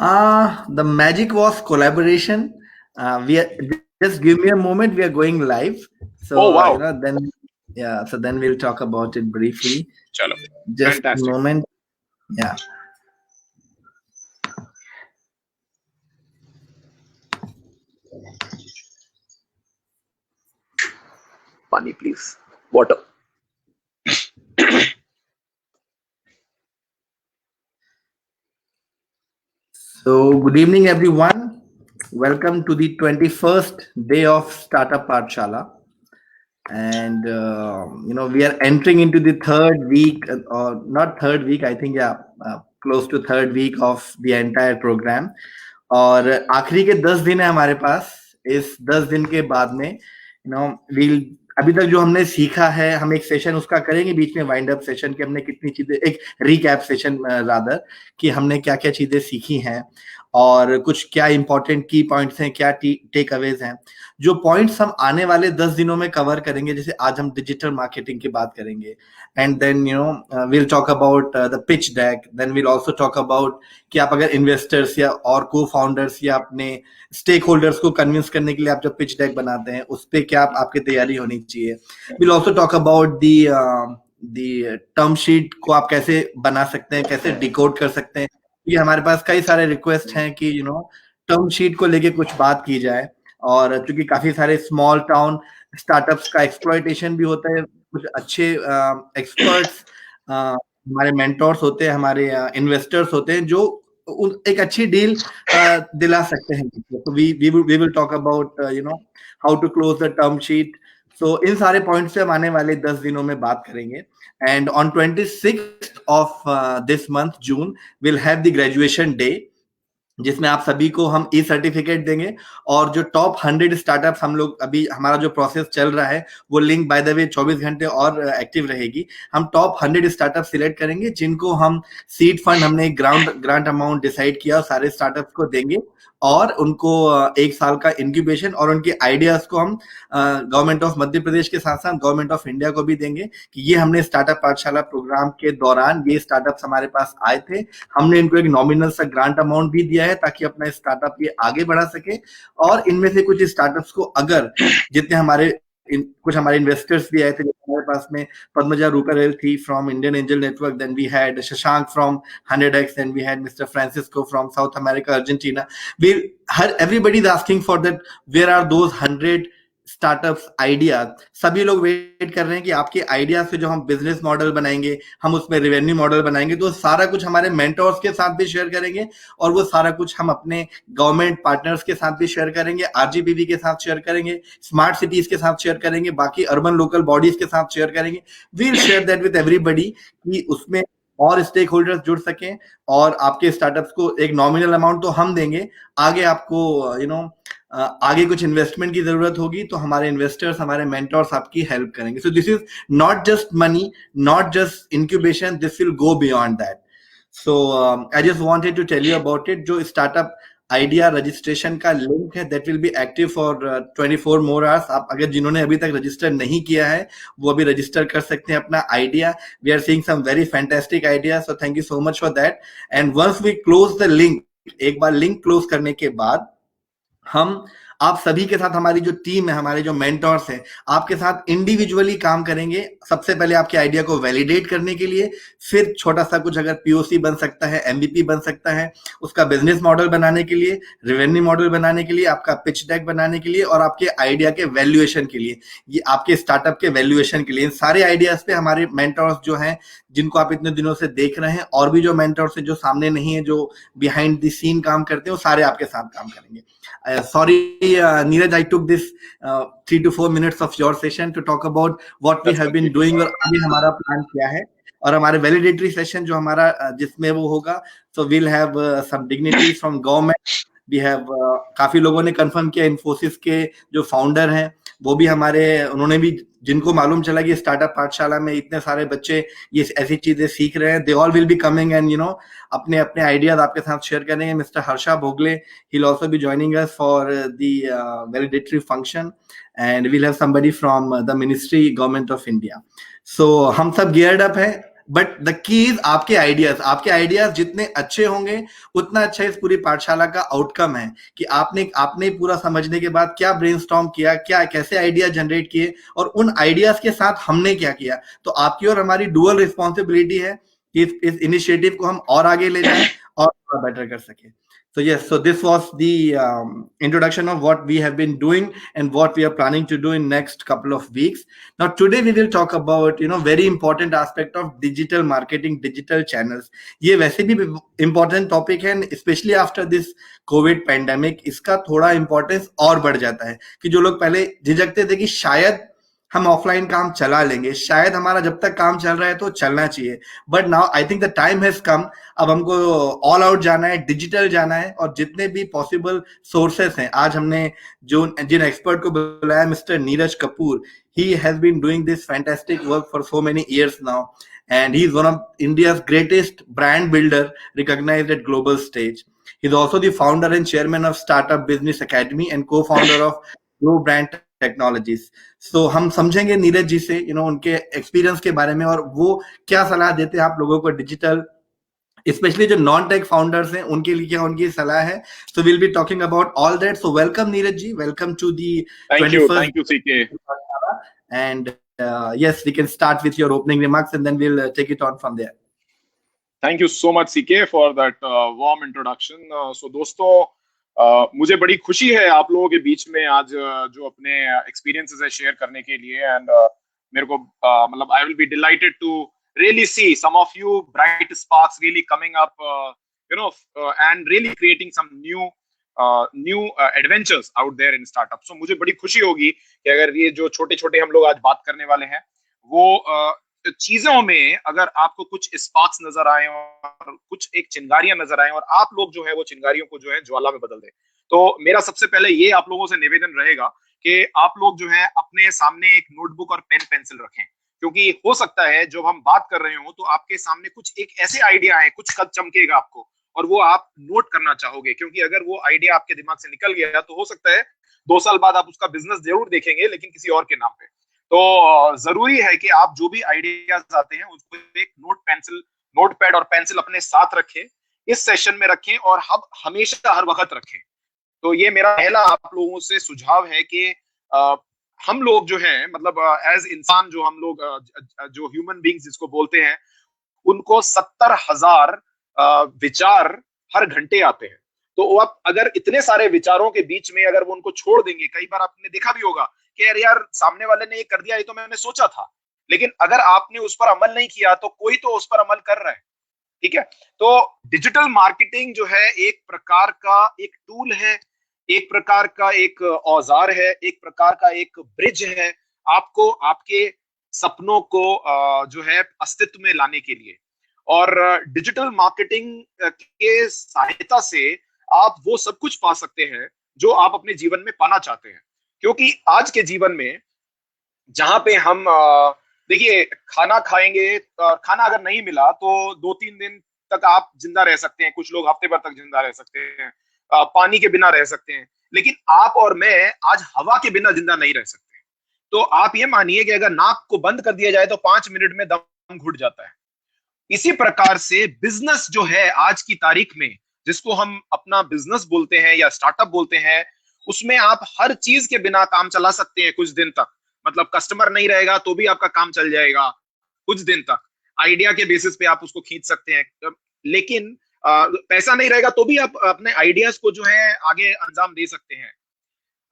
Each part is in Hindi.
The magic was collaboration. Just give me a moment. We are going live. So Oh, wow. then we'll talk about it briefly. Chalo. Just a Fantastic. moment. Yeah. Pani, please. Water. So good evening, everyone. Welcome to the 21st day of Startup Pathshala. And we are entering into the third week, or not third week, I think, close to third week of the entire program. और आखिरी के 10 दिन है हमारे पास. इस 10 दिन के बाद में वील अभी तक जो हमने सीखा है, हम एक सेशन उसका करेंगे बीच में, वाइंड अप सेशन कि हमने कितनी चीजें, एक रीकैप सेशन रादर, कि हमने क्या क्या चीजें सीखी हैं और कुछ क्या इंपॉर्टेंट की पॉइंट्स हैं, क्या टेक अवेज हैं. जो पॉइंट्स हम आने वाले 10 दिनों में कवर करेंगे, जैसे आज हम डिजिटल मार्केटिंग की बात करेंगे, and then we'll talk about the pitch deck. Then we'll also talk about कि आप अगर इन्वेस्टर्स या और को फाउंडर्स या अपने स्टेक होल्डर्स को कन्विंस करने के लिए आप जब पिच डेक बनाते हैं, उस पर क्या आपकी तैयारी होनी चाहिए. we'll also talk about the term sheet को आप कैसे बना सकते हैं, कैसे डिकोड कर सकते हैं. ये हमारे पास कई सारे रिक्वेस्ट हैं कि टर्म शीट को लेके कुछ बात की जाए. और क्योंकि काफी सारे स्मॉल टाउन स्टार्टअप्स का एक्सप्लॉयटेशन भी होता है, कुछ अच्छे एक्सपर्ट्स हमारे मेंटोर्स होते हैं, हमारे इन्वेस्टर्स होते हैं, जो एक अच्छी डील दिला सकते हैं. तो we will talk about how to close the term sheet. So इन सारे पॉइंट्स पे हम आने वाले 10 दिनों में बात करेंगे. And on 26th of this month June will have the graduation day, जिसमें आप सभी को हम ई सर्टिफिकेट देंगे. और जो टॉप 100 स्टार्टअप्स हम लोग, अभी हमारा जो प्रोसेस चल रहा है, वो लिंक बाय द वे 24 घंटे और एक्टिव रहेगी. हम टॉप 100 स्टार्टअप सिलेक्ट करेंगे, जिनको हम सीड फंड, हमने एक ग्रांट अमाउंट डिसाइड किया, सारे स्टार्टअप्स को देंगे. और उनको 1 साल का इंक्यूबेशन, और उनके आइडियाज को हम गवर्नमेंट ऑफ मध्य प्रदेश के साथ साथ गवर्नमेंट ऑफ इंडिया को भी देंगे कि ये हमने स्टार्टअप पाठशाला प्रोग्राम के दौरान ये स्टार्टअप्स हमारे पास आए थे, हमने इनको एक नॉमिनल सा ग्रांट अमाउंट भी दिया है ताकि अपना स्टार्टअप ये आगे बढ़ा सके. और इनमें से कुछ स्टार्टअप्स को, अगर जितने कुछ हमारे इन्वेस्टर्स भी आए थे, हमारे पास में पद्मजा रूपेरेल थी from Indian angel network, then we had Shashank from 100x, then we had mister Francisco from South America, Argentina. Everybody is asking for that, where are those 100 startups idea. सभी लोग वेट कर रहे हैं कि आपके आइडिया से जो हम बिजनेस मॉडल बनाएंगे, हम उसमें रेवेन्यू मॉडल बनाएंगे, तो सारा कुछ हमारे मेंटोर्स के साथ भी शेयर करेंगे, और वो सारा कुछ हम अपने गवर्नमेंट पार्टनर्स के साथ भी शेयर करेंगे, आरजीपीवी के साथ शेयर करेंगे, स्मार्ट सिटीज के साथ शेयर करेंगे, बाकी अर्बन लोकल बॉडीज के साथ शेयर करेंगे. We'll share that with everybody कि उसमें और स्टेक होल्डर्स जुड़ सकें, और आपके स्टार्टअप्स को एक नॉमिनल अमाउंट तो हम देंगे, आगे आपको आगे कुछ इन्वेस्टमेंट की जरूरत होगी तो हमारे इन्वेस्टर्स, हमारे मेंटोर्स आपकी हेल्प करेंगे. So this is not just money, not just incubation, this will go beyond that. So I just wanted to tell you about it. जो स्टार्टअप आइडिया रजिस्ट्रेशन का लिंक है, that will be active for 24 more hours. आप अगर जिन्होंने अभी तक रजिस्टर नहीं किया है, वो अभी रजिस्टर कर सकते हैं अपना idea. We are seeing some very fantastic idea, so thank you so much for that. And once we close the link, एक बार लिंक क्लोज करने के बाद हम आप सभी के साथ, हमारी जो टीम है, हमारे जो मेंटोर्स हैं, आपके साथ इंडिविजुअली काम करेंगे. सबसे पहले आपके आइडिया को वैलिडेट करने के लिए, फिर छोटा सा कुछ अगर पीओसी बन सकता है, एमवीपी बन सकता है, उसका बिजनेस मॉडल बनाने के लिए, रेवेन्यू मॉडल बनाने के लिए, आपका पिच डेक बनाने के लिए, और आपके आइडिया के वैल्यूएशन के लिए, ये आपके स्टार्टअप के वैल्यूएशन के लिए. इन सारे आइडियाज पे हमारे मेंटोर्स जो हैं, जिनको आप इतने दिनों से देख रहे हैं, और भी जो मेंटोर्स हैं जो सामने नहीं है, जो बिहाइंड द सीन काम करते हैं, वो सारे आपके साथ काम करेंगे. Sorry, Neeraj, I took this 3 to 4 minutes of your session to talk about what we have been doing और अभी हमारा प्लान क्या है, और हमारे वैलिडेटरी सेशन जो हमारा जिसमें वो होगा. So we'll have some dignitaries from government. We have काफी लोगों ने कंफर्म किया, इन्फोसिस के जो फाउंडर हैं वो भी हमारे, उन्होंने भी, जिनको मालूम चला कि स्टार्टअप पाठशाला में इतने सारे बच्चे ये ऐसी चीजें सीख रहे हैं, they all will be coming and अपने अपने आइडियाज आपके साथ शेयर करेंगे. Mister Harsha Bhogle, he will also be joining us for the valedictory function, and we will have somebody from the ministry, government of India. So हम सब गियर्ड अप है. बट द की इज आपके आइडियाज जितने अच्छे होंगे उतना अच्छा इस पूरी पाठशाला का आउटकम है कि आपने पूरा समझने के बाद क्या ब्रेनस्टॉर्म किया, क्या कैसे आइडिया जनरेट किए और उन आइडियाज के साथ हमने क्या किया। तो आपकी और हमारी डुअल रिस्पॉन्सिबिलिटी है कि इस इनिशिएटिव को हम और आगे ले जाएं और बेटर कर सके। So yes, so this was the introduction of what we have been doing and what we are planning to do in next couple of weeks. Now today we will talk about very important aspect of digital marketing, digital channels. ये वैसे भी important topic है, especially after this COVID pandemic. इसका थोड़ा importance और बढ़ जाता है कि जो लोग पहले झिझकते थे कि शायद हम ऑफलाइन काम चला लेंगे, शायद हमारा जब तक काम चल रहा है तो चलना चाहिए, but now I think the time has come. अब हमको ऑल आउट जाना है, डिजिटल जाना है और जितने भी पॉसिबल सोर्सेस हैं, आज हमने जिन एक्सपर्ट को बुलाया, mister Neeraj Kapoor, he has been doing this fantastic work for so many years now and he is one of India's greatest brand builder recognized at global stage. He is also the founder and chairman of Startup Business Academy and co-founder of Grow Brand Technologies. So हम समझेंगे नीरज जी से उनके एक्सपीरियंस के बारे में और वो क्या सलाह देते हैं आप लोगों को डिजिटल, स्पेशली जो नॉन टेक फाउंडर्स हैं उनके लिए क्या उनकी सलाह है। So will be talking about all that. So welcome Neeraj ji, welcome to the 21st CK and yes, we can start with your opening remarks and then we'll take it on from there. Thank you so much CK for that warm introduction. So दोस्तों, मुझे बड़ी खुशी है आप लोगों के बीच में आज जो अपने एक्सपीरियंसेस है शेयर करने के लिए एंड मेरे को मतलब I will be delighted to really see some of you bright sparks really coming up and really creating some new adventures out there in startup. So मुझे बड़ी खुशी होगी कि अगर ये जो छोटे छोटे हम लोग आज बात करने वाले हैं वो चीजों में अगर आपको कुछ स्पार्क्स नजर आए और कुछ एक चिंगारियां नजर आए और आप लोग जो है वो चिंगारियों को जो है ज्वाला में बदल दें, तो मेरा सबसे पहले ये आप लोगों से निवेदन रहेगा कि आप लोग जो है अपने सामने एक नोटबुक और पेन पेंसिल रखें, क्योंकि हो सकता है जब हम बात कर रहे हो तो आपके सामने कुछ एक ऐसे आइडिया है, कुछ खत चमकेगा आपको और वो आप नोट करना चाहोगे, क्योंकि अगर वो आइडिया आपके दिमाग से निकल गया तो हो सकता है 2 साल बाद आप उसका बिजनेस जरूर देखेंगे लेकिन किसी और के नाम पे। तो जरूरी है कि आप जो भी आइडियाज आते हैं उसको एक नोट पैड और पेंसिल अपने साथ रखें, इस सेशन में रखें और हमेशा हर वक्त रखें। तो ये मेरा पहला आप लोगों से सुझाव है कि हम लोग जो है मतलब एज इंसान जो हम लोग जो ह्यूमन बींग्स जिसको बोलते हैं, उनको 70,000 विचार हर घंटे आते हैं। तो आप अगर इतने सारे विचारों के बीच में अगर वो उनको छोड़ देंगे, कई बार आपने देखा भी होगा कि यार सामने वाले ने ये कर दिया, ये तो मैंने सोचा था, लेकिन अगर आपने उस पर अमल नहीं किया तो कोई तो उस पर अमल कर रहा है। ठीक है, तो डिजिटल मार्केटिंग जो है एक प्रकार का एक टूल है, एक प्रकार का एक औजार है, एक प्रकार का एक ब्रिज है आपको आपके सपनों को जो है अस्तित्व में लाने के लिए। और डिजिटल मार्केटिंग के सहायता से आप वो सब कुछ पा सकते हैं जो आप अपने जीवन में पाना चाहते हैं, क्योंकि आज के जीवन में जहां पे हम देखिए खाना खाएंगे, खाना अगर नहीं मिला तो 2-3 दिन तक आप जिंदा रह सकते हैं, कुछ लोग हफ्ते भर तक जिंदा रह सकते हैं, पानी के बिना रह सकते हैं, लेकिन आप और मैं आज हवा के बिना जिंदा नहीं रह सकते। तो आप ये मानिए कि अगर नाक को बंद कर दिया जाए तो 5 मिनट में दम घुट जाता है। इसी प्रकार से बिजनेस जो है आज की तारीख में, जिसको हम अपना बिजनेस बोलते हैं या स्टार्टअप बोलते हैं, उसमें आप हर चीज के बिना काम चला सकते हैं कुछ दिन तक। मतलब कस्टमर नहीं रहेगा तो भी आपका काम चल जाएगा कुछ दिन तक, आइडिया के बेसिस पे आप उसको खींच सकते हैं, लेकिन पैसा नहीं रहेगा तो भी आप अपने आइडियाज को जो है आगे अंजाम दे सकते हैं।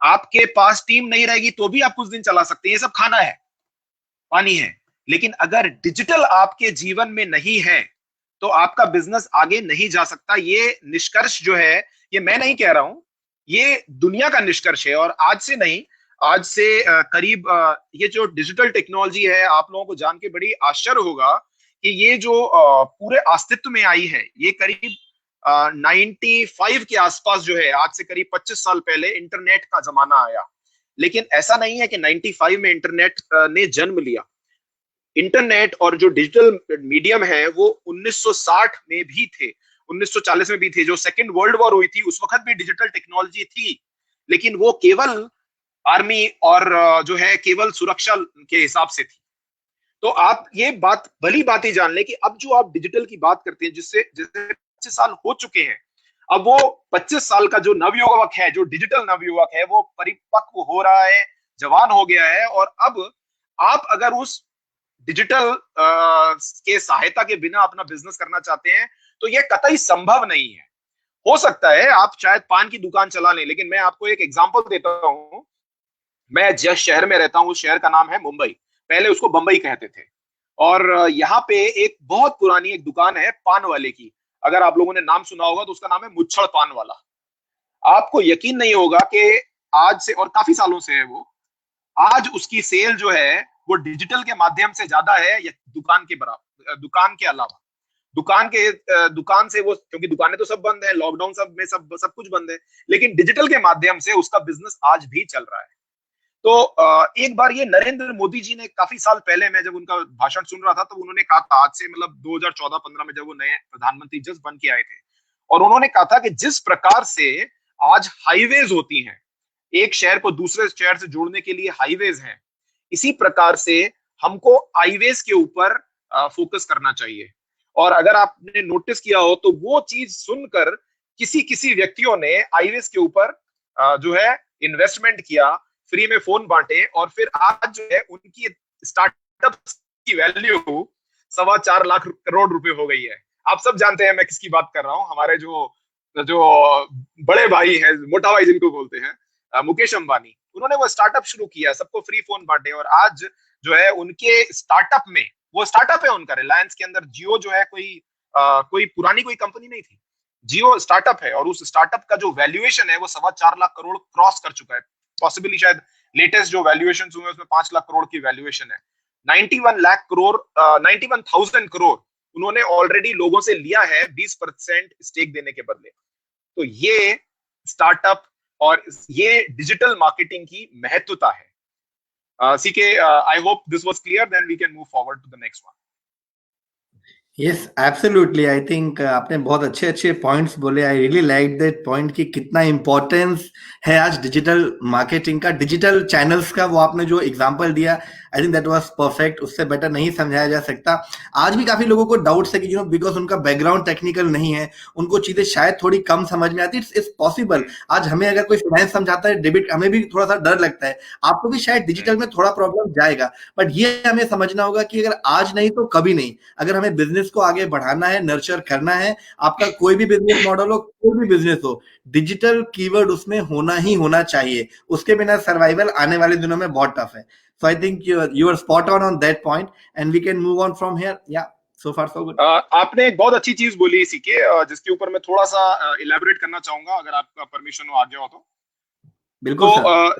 आपके पास टीम नहीं रहेगी तो भी आप कुछ दिन चला सकते हैं। ये सब खाना है, पानी है, लेकिन अगर डिजिटल आपके जीवन में नहीं है तो आपका बिजनेस आगे नहीं जा सकता। ये निष्कर्ष जो है ये मैं नहीं कह रहा हूं, ये दुनिया का निष्कर्ष है। और आज से नहीं, आज से करीब ये जो डिजिटल टेक्नोलॉजी है, आप लोगों को जान के बड़ी आश्चर्य होगा कि ये जो पूरे अस्तित्व में आई है, ये करीब 95 के आसपास जो है, आज से करीब 25 साल पहले इंटरनेट का जमाना आया। लेकिन ऐसा नहीं है कि 95 में इंटरनेट ने जन्म लिया। इंटरनेट और जो डिजिटल मीडियम है वो 1960 में भी थे, 1940 में भी थे। जो सेकेंड वर्ल्ड वॉर हुई थी उस वक्त भी डिजिटल टेक्नोलॉजी थी, लेकिन वो केवल आर्मी और जो है केवल सुरक्षा के हिसाब से थी। तो आप ये बात भली बात ही जान लें कि अब जो आप डिजिटल की बात करते हैं, जिससे जैसे 25 साल हो चुके हैं, अब वो 25 साल का जो नवयुवक है, जो डिजिटल नवयुवक है, वो परिपक्व हो रहा है, जवान हो गया है। और अब आप अगर उस डिजिटल के सहायता के बिना अपना बिजनेस करना चाहते हैं, तो यह कतई संभव नहीं है। हो सकता है आप शायद पान की दुकान चला लें, लेकिन मैं आपको एक एग्जांपल देता हूं। मैं जिस शहर में रहता हूं, उस शहर का नाम है मुंबई। पहले उसको बंबई कहते थे। और यहाँ पे एक बहुत पुरानी एक दुकान है पान वाले की। अगर आप लोगों ने नाम सुना होगा तो उसका नाम है मुच्छड़ पान वाला। आपको यकीन नहीं होगा कि आज से, और काफी सालों से है वो, आज उसकी सेल जो है वो डिजिटल के माध्यम से ज्यादा है या दुकान के बराबर, दुकान के अलावा। दुकान से वो, क्योंकि दुकानें तो सब बंद है, लॉकडाउन सब में सब सब कुछ बंद है, लेकिन डिजिटल के माध्यम से उसका बिजनेस आज भी चल रहा है। तो एक बार ये नरेंद्र मोदी जी ने, काफी साल पहले मैं जब उनका भाषण सुन रहा था, तो उन्होंने कहा था, आज से मतलब 2014-15 में जब वो नए प्रधानमंत्री जस्ट बन के आए थे, और उन्होंने कहा था कि जिस प्रकार से आज हाईवेज होती हैं, एक शहर को दूसरे शहर से जोड़ने के लिए हाईवेज हैं, इसी प्रकार से हमको हाईवेज के ऊपर फोकस करना चाहिए। और अगर आपने नोटिस किया हो तो वो चीज सुनकर किसी किसी व्यक्तियों ने हाईवेज के ऊपर जो है इन्वेस्टमेंट किया, फ्री में फोन बांटे, और फिर आज जो है उनकी स्टार्टअप की वैल्यू 4.25 लाख करोड़ रुपए हो गई है। आप सब जानते हैं मैं किसकी बात कर रहा हूं। हमारे जो जो बड़े भाई हैं, मोटा भाई जिनको बोलते हैं, मुकेश अंबानी, उन्होंने वो स्टार्टअप शुरू किया, सबको फ्री फोन बांटे, और आज जो है उनके स्टार्टअप में, वो स्टार्टअप है उनका, रिलायंस के अंदर जियो जो है कोई पुरानी कोई कंपनी नहीं थी, जियो स्टार्टअप है, और उस स्टार्टअप का जो वैल्यूएशन है वो 4.25 लाख करोड़ क्रॉस कर चुका है। पॉसिबली शायद लेटेस्ट जो वैल्यूएशन हुए उसमें 5 लाख करोड़ की वैल्यूएशन है। 91,000 करोड़ उन्होंने ऑलरेडी लोगों से लिया है 20% स्टेक देने के बदले। तो ये स्टार्टअप और ये डिजिटल मार्केटिंग की महत्वता है। CK, I hope this was clear. Then we can move forward to the next one. Yes absolutely, I think आपने बहुत अच्छे अच्छे पॉइंट्स बोले। I really like that point कि कितना इंपॉर्टेंस है आज डिजिटल मार्केटिंग का, डिजिटल चैनल्स का। वो आपने जो एग्जांपल दिया, I think that was perfect. उससे बेटर नहीं समझाया जा सकता। आज भी काफी लोगों को डाउट्स है कि बिकॉज उनका बैकग्राउंड टेक्निकल नहीं है, उनको चीजें शायद थोड़ी कम समझ में आती है। It's possible. आज हमें अगर कोई फाइनेंस समझाता है, डेबिट, हमें भी थोड़ा सा डर लगता है। आपको भी शायद डिजिटल में थोड़ा प्रॉब्लम जाएगा, बट ये हमें समझना होगा कि अगर आज नहीं तो कभी नहीं। अगर हमें बिजनेस को आगे बढ़ाना है, नर्चर करना है, आपका कोई भी बिजनेस मॉडल हो, कोई भी बिजनेस हो, डिजिटल कीवर्ड उसमें होना ही होना चाहिए। उसके बिना सर्वाइवल आने वाले दिनों में बहुत टफ है। So I think you are spot on that point, and we can move on from here. Yeah, so far so good. आपने एक बहुत अच्छी चीज बोली सीके, जिसके ऊपर मैं थोड़ा सा इलेबोरेट करना चाहूंगा, अगर आपका परमिशन हो, आगे हो तो। बिल्कुल सर। तो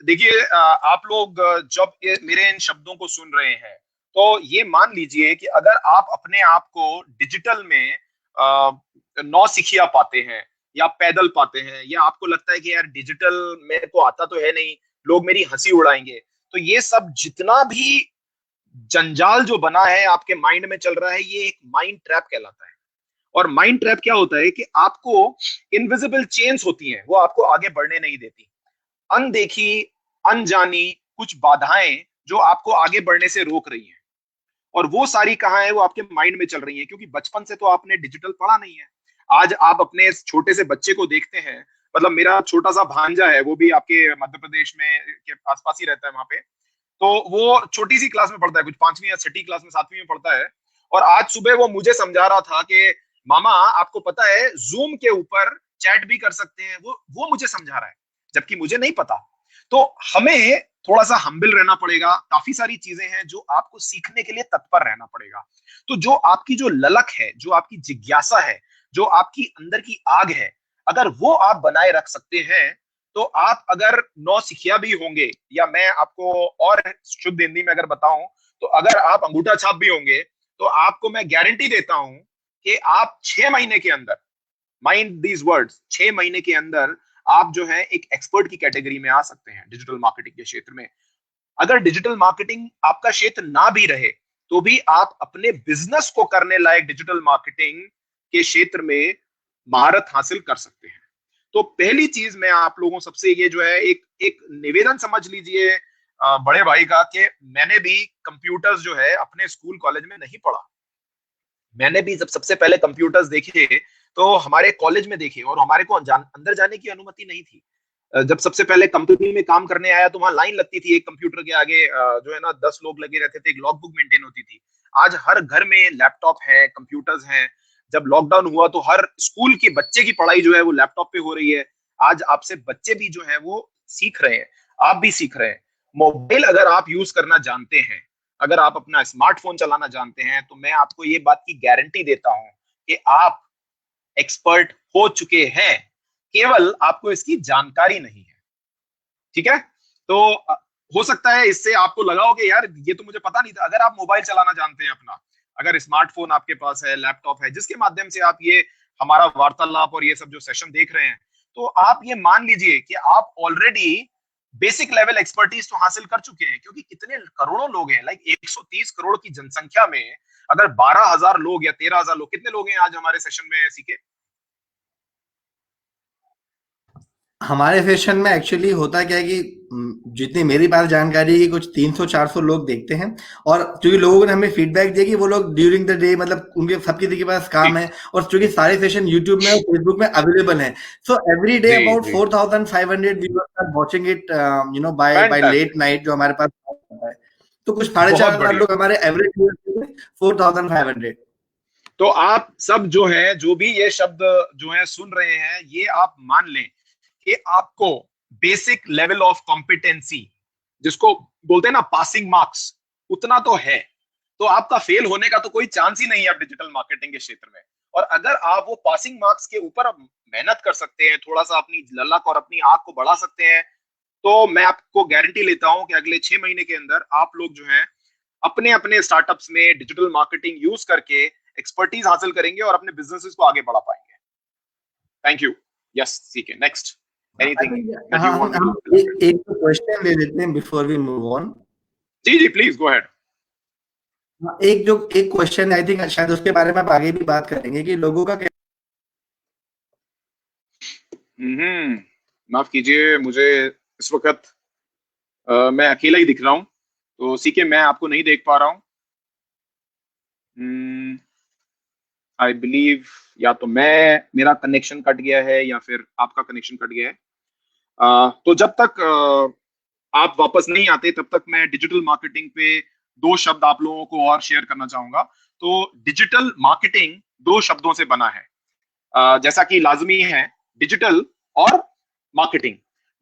देखिए आप लोग जब मेरे इन शब्दों को सुन रहे हैं, तो ये मान लीजिए कि अगर आप अपने आप को डिजिटल में नौसिखिया पाते हैं, या पैदल पाते हैं, या आपको लगता है कि यार डिजिटल मेरे को आता तो है नहीं, लोग मेरी हंसी उड़ाएंगे, तो ये सब जितना भी जंजाल जो बना है आपके माइंड में चल रहा है, ये एक माइंड ट्रैप कहलाता है। और माइंड ट्रैप क्या होता है कि आपको इनविजिबल चेन्स होती हैं, वो आपको आगे बढ़ने नहीं देती। अनदेखी, अनजानी कुछ बाधाएं जो आपको आगे बढ़ने से रोक रही हैं, और वो सारी कहाँ है, वो आपके माइंड में चल रही है, क्योंकि बचपन से तो आपने डिजिटल पढ़ा नहीं है। आज आप अपने छोटे से बच्चे को देखते हैं, मतलब मेरा छोटा सा भांजा है, वो भी आपके मध्य प्रदेश में के आसपास ही रहता है वहां पे। तो वो छोटी सी क्लास में पढ़ता है, कुछ 5वीं या 6वीं क्लास में, 7वीं में पढ़ता है। और आज सुबह वो मुझे समझा रहा था कि मामा आपको पता है जूम के ऊपर चैट भी कर सकते हैं। वो मुझे समझा रहा है, जबकि मुझे नहीं पता। तो हमें थोड़ा सा हम्बिल रहना पड़ेगा। काफी सारी चीजें हैं जो आपको सीखने के लिए तत्पर रहना पड़ेगा। तो जो आपकी जो ललक है, जो आपकी जिज्ञासा है, जो आपकी अंदर की आग है, अगर वो आप बनाए रख सकते हैं, तो आप अगर नौसिखिया भी होंगे, या मैं आपको और शुद्ध हिंदी में अगर बताऊं, तो अगर आप अंगूठा छाप भी होंगे, तो आपको मैं गारंटी देता हूं कि आप 6 महीने के अंदर, माइंड दीज वर्ड्स, 6 महीने के अंदर आप जो है एक एक्सपर्ट की कैटेगरी में आ सकते हैं डिजिटल मार्केटिंग के क्षेत्र में। अगर डिजिटल मार्केटिंग आपका क्षेत्र ना भी रहे, तो भी आप अपने बिजनेस को करने लायक डिजिटल मार्केटिंग के क्षेत्र में महारत हासिल कर सकते हैं। तो पहली चीज मैं आप लोगों सबसे ये जो है एक निवेदन समझ लीजिए, बड़े भाई का कि मैंने भी कंप्यूटर्स जो है अपने स्कूल कॉलेज में नहीं पढ़ा। मैंने भी जब सबसे पहले कंप्यूटर्स देखे तो हमारे कॉलेज में देखे, और हमारे को अंदर जाने की अनुमति नहीं थी। जब सबसे पहले कंपनी में काम करने आया तो वहां लाइन लगती थी एक कंप्यूटर के आगे, जो है ना 10 लोग लगे रहते थे, एक लॉग बुक मेंटेन होती थी। आज हर घर में लैपटॉप है, कंप्यूटर्स हैं। जब लॉकडाउन हुआ तो हर स्कूल के बच्चे की पढ़ाई जो है वो लैपटॉप पे हो रही है। आज आपसे बच्चे भी जो है वो सीख रहे हैं, आप भी सीख रहे हैं। मोबाइल अगर आप यूज करना जानते हैं, अगर आप अपना स्मार्टफोन चलाना जानते हैं, तो मैं आपको ये बात की गारंटी देता हूं कि आप एक्सपर्ट हो चुके हैं, केवल आपको इसकी जानकारी नहीं है। ठीक है? तो हो सकता है इससे आपको लगा हो कि यार ये तो मुझे पता नहीं था। अगर आप मोबाइल चलाना जानते हैं अपना, अगर स्मार्टफोन आपके पास है, लैपटॉप है, जिसके माध्यम से आप ये हमारा वार्तालाप और ये सब जो सेशन देख रहे हैं, तो आप ये मान लीजिए कि आप ऑलरेडी बेसिक लेवल एक्सपर्टीज तो हासिल कर चुके हैं। क्योंकि कितने करोड़ों लोग हैं, लाइक 130 करोड़ की जनसंख्या में अगर 12,000 लोग या 13,000 लोग, कितने लोग हैं आज हमारे सेशन में सीखे? हमारे सेशन में एक्चुअली होता क्या है कि जितनी मेरी पास जानकारी है, कुछ 300-400 लोग देखते हैं। और क्योंकि लोगों ने हमें फीडबैक दिया कि वो लोग ड्यूरिंग द डे, मतलब उनके सबके के पास काम है, और क्योंकि सारे सेशन यूट्यूब में और फेसबुक में अवेलेबल हैं, so every day about 4,500 viewers are watching it, by late night, जो हमारे पास होता है। तो कुछ 4,500 लोग हमारे एवरेज व्यूअर्स, 4,500। तो आप सब जो है, जो भी ये शब्द जो है सुन रहे हैं, ये आप मान लें कि आपको बेसिक लेवल ऑफ कॉम्पिटेंसी, जिसको बोलते हैं ना पासिंग मार्क्स, उतना तो है। तो आपका फेल होने का तो कोई चांस ही नहीं है आप डिजिटल मार्केटिंग के क्षेत्र में। और अगर आप वो पासिंग मार्क्स के ऊपर मेहनत कर सकते हैं, थोड़ा सा अपनी ललक और अपनी आंख को बढ़ा सकते हैं, तो मैं आपको गारंटी लेता हूं कि अगले 6 महीने के अंदर आप लोग जो है अपने अपने स्टार्टअप्स में डिजिटल मार्केटिंग यूज करके एक्सपर्टीज हासिल करेंगे और अपने बिजनेसेस को आगे बढ़ा पाएंगे। Thank you. Yes, CK, next anything that you want to. एक क्वेश्चन ले लेते हैं बिफोर वी मूव ऑन। जी जी, प्लीज गो अहेड। एक क्वेश्चन, आई थिंक शायद उसके बारे में आप आगे भी बात करेंगे कि लोगों का माफ कीजिए, मुझे इस वक्त मैं अकेला ही दिख रहा हूं, तो सीके मैं आपको नहीं देख पा रहा हूं। आई बिलीव या तो मेरा कनेक्शन कट गया है या फिर आपका कनेक्शन कट गया है। तो जब तक आप वापस नहीं आते, तब तक मैं डिजिटल मार्केटिंग पे 2 शब्द आप लोगों को और शेयर करना चाहूंगा। तो डिजिटल मार्केटिंग 2 शब्दों से बना है, जैसा कि लाजमी है, डिजिटल और मार्केटिंग।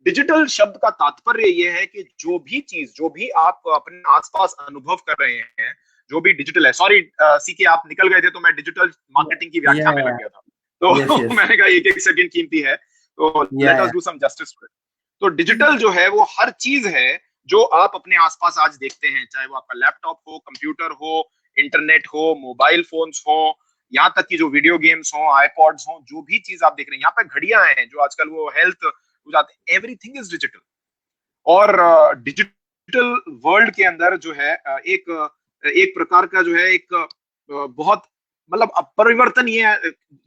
डिजिटल शब्द का तात्पर्य यह है कि जो भी चीज, जो भी आप अपने आसपास अनुभव कर रहे हैं, जो भी डिजिटल है। सॉरी सीके, आप निकल गए थे तो मैं डिजिटल मार्केटिंग की व्याख्या में लग गया था, तो मैंने कहा एक एक सेकंड कीमती है, तो let us do some justice to it. तो डिजिटल जो है वो हर चीज है जो आप अपने आसपास आज देखते हैं, चाहे वो आपका लैपटॉप हो, कंप्यूटर हो, इंटरनेट हो, मोबाइल फोन्स हो, यहाँ तक कि जो वीडियो गेम्स हो, आईपॉड्स हो, जो भी चीज आप देख रहे हैं, यहाँ पे घड़ियां हैं जो आजकल वो हेल्थ हो जाते हैं, एवरीथिंग इज डिजिटल। और डिजिटल वर्ल्ड के अंदर जो है एक प्रकार का जो है एक बहुत मतलब परिवर्तन ये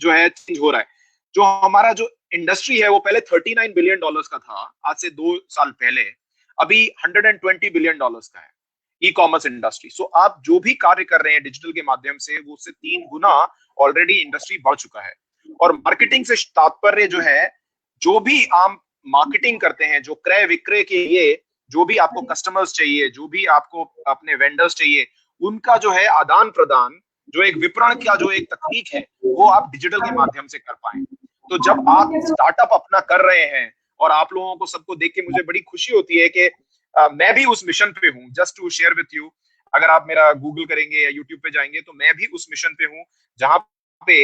जो है चेंज हो रहा है। जो हमारा जो इंडस्ट्री है वो पहले $39 बिलियन का था आज से 2 साल पहले, अभी $120 बिलियन का है ई कॉमर्स इंडस्ट्री। सो आप जो भी कार्य कर रहे हैं डिजिटल के माध्यम से, वो उससे 3 गुना ऑलरेडी इंडस्ट्री बढ़ चुका है। और मार्केटिंग से तात्पर्य जो है, जो भी आप मार्केटिंग करते हैं, जो क्रय विक्रय के लिए जो भी आपको कस्टमर्स चाहिए, जो भी आपको अपने वेंडर्स चाहिए, उनका जो है आदान प्रदान, जो एक विपणन का जो एक तकनीक है, वो आप डिजिटल के माध्यम से कर पाए। तो जब आप स्टार्टअप अपना कर रहे हैं, और आप लोगों को सबको देख के मुझे बड़ी खुशी होती है कि मैं भी उस मिशन पे हूँ। Just to share with you, अगर आप मेरा गूगल करेंगे या यूट्यूब पे जाएंगे तो मैं भी उस मिशन पे हूँ, जहां पे